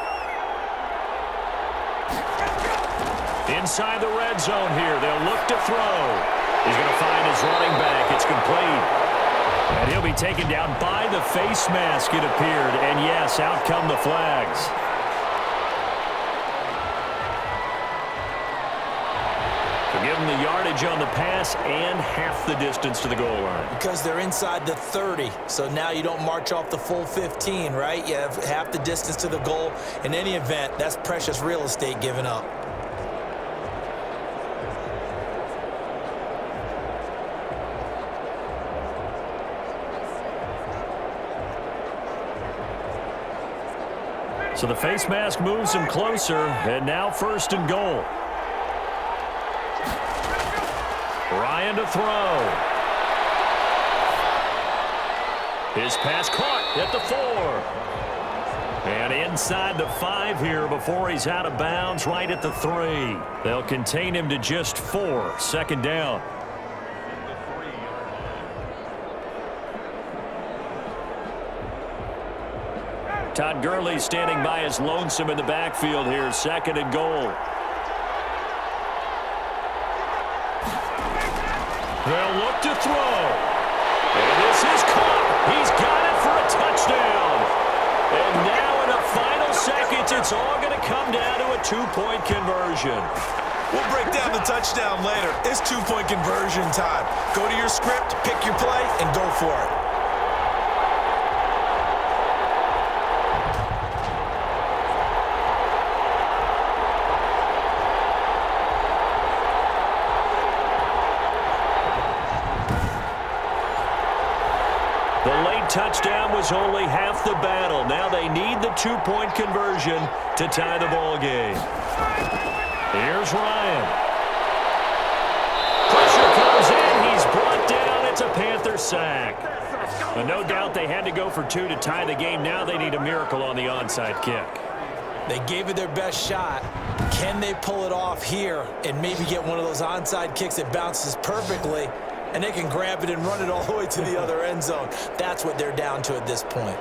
Inside the red zone here. They'll look to throw. He's going to find his running back. It's complete. And he'll be taken down by the face mask, it appeared. And, yes, out come the flags. So give them the yardage on the pass and half the distance to the goal line. Because they're inside the 30, so now you don't march off the full 15, right? You have half the distance to the goal. In any event, that's precious real estate given up. So the face mask moves him closer, and now 1st and goal. Ryan to throw. His pass caught at the 4. And inside the 5 here before he's out of bounds, right at the 3. They'll contain him to just 4, second down. Todd Gurley standing by as lonesome in the backfield here, 2nd and goal. They'll look to throw. And this is caught. He's got it for a touchdown. And points. It's all going to come down to a two-point conversion. We'll break down the touchdown later. It's two-point conversion time. Go to your script, pick your play, and go for it. The late touchdown was only half the battle. Now they need the two-point conversion to tie the ball game. Here's Ryan. Pressure comes in. He's brought down. It's a Panther sack. But no doubt they had to go for two to tie the game. Now they need a miracle on the onside kick. They gave it their best shot. Can they pull it off here and maybe get one of those onside kicks that bounces perfectly, and they can grab it and run it all the way to the other end zone? That's what they're down to at this point.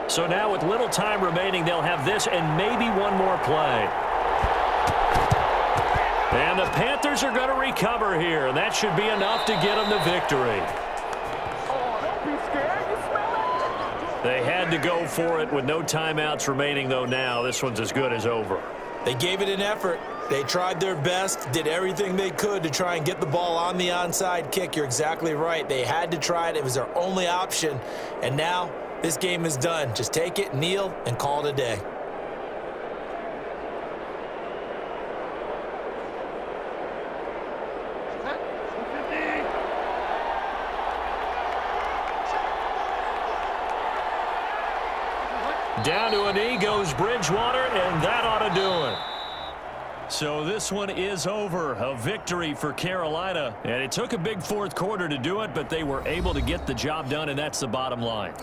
So now with little time remaining, they'll have this and maybe one more play. And the Panthers are going to recover here, and that should be enough to get them the victory. Oh, don't be scared. You smell it? They had to go for it with no timeouts remaining, though. Now this one's as good as over. They gave it an effort. They tried their best, did everything they could to try and get the ball on the onside kick. You're exactly right. They had to try it. It was their only option. And now this game is done. Just take it, kneel, and call it a day. Down to a knee goes Bridgewater, and that ought to do it. So this one is over. A victory for Carolina. And it took a big fourth quarter to do it, but they were able to get the job done, and that's the bottom line.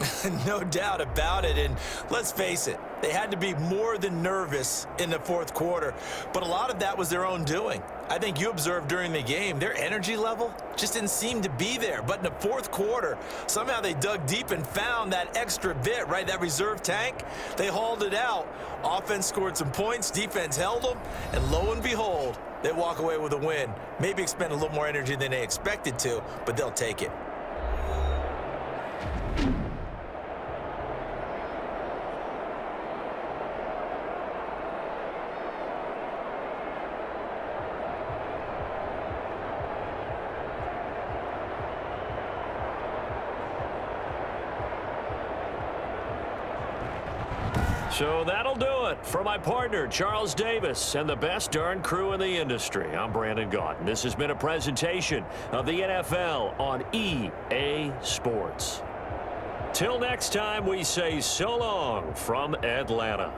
No doubt about it. And let's face it, they had to be more than nervous in the fourth quarter. But a lot of that was their own doing. I think you observed during the game, their energy level just didn't seem to be there. But in the fourth quarter, somehow they dug deep and found that extra bit, right? That reserve tank. They hauled it out. Offense scored some points. Defense held them. And lo and behold, they walk away with a win. Maybe expend a little more energy than they expected to, but they'll take it. So that'll do it. For my partner, Charles Davis, and the best darn crew in the industry, I'm Brandon Gaudin. This has been a presentation of the NFL on EA Sports. Till next time, we say so long from Atlanta.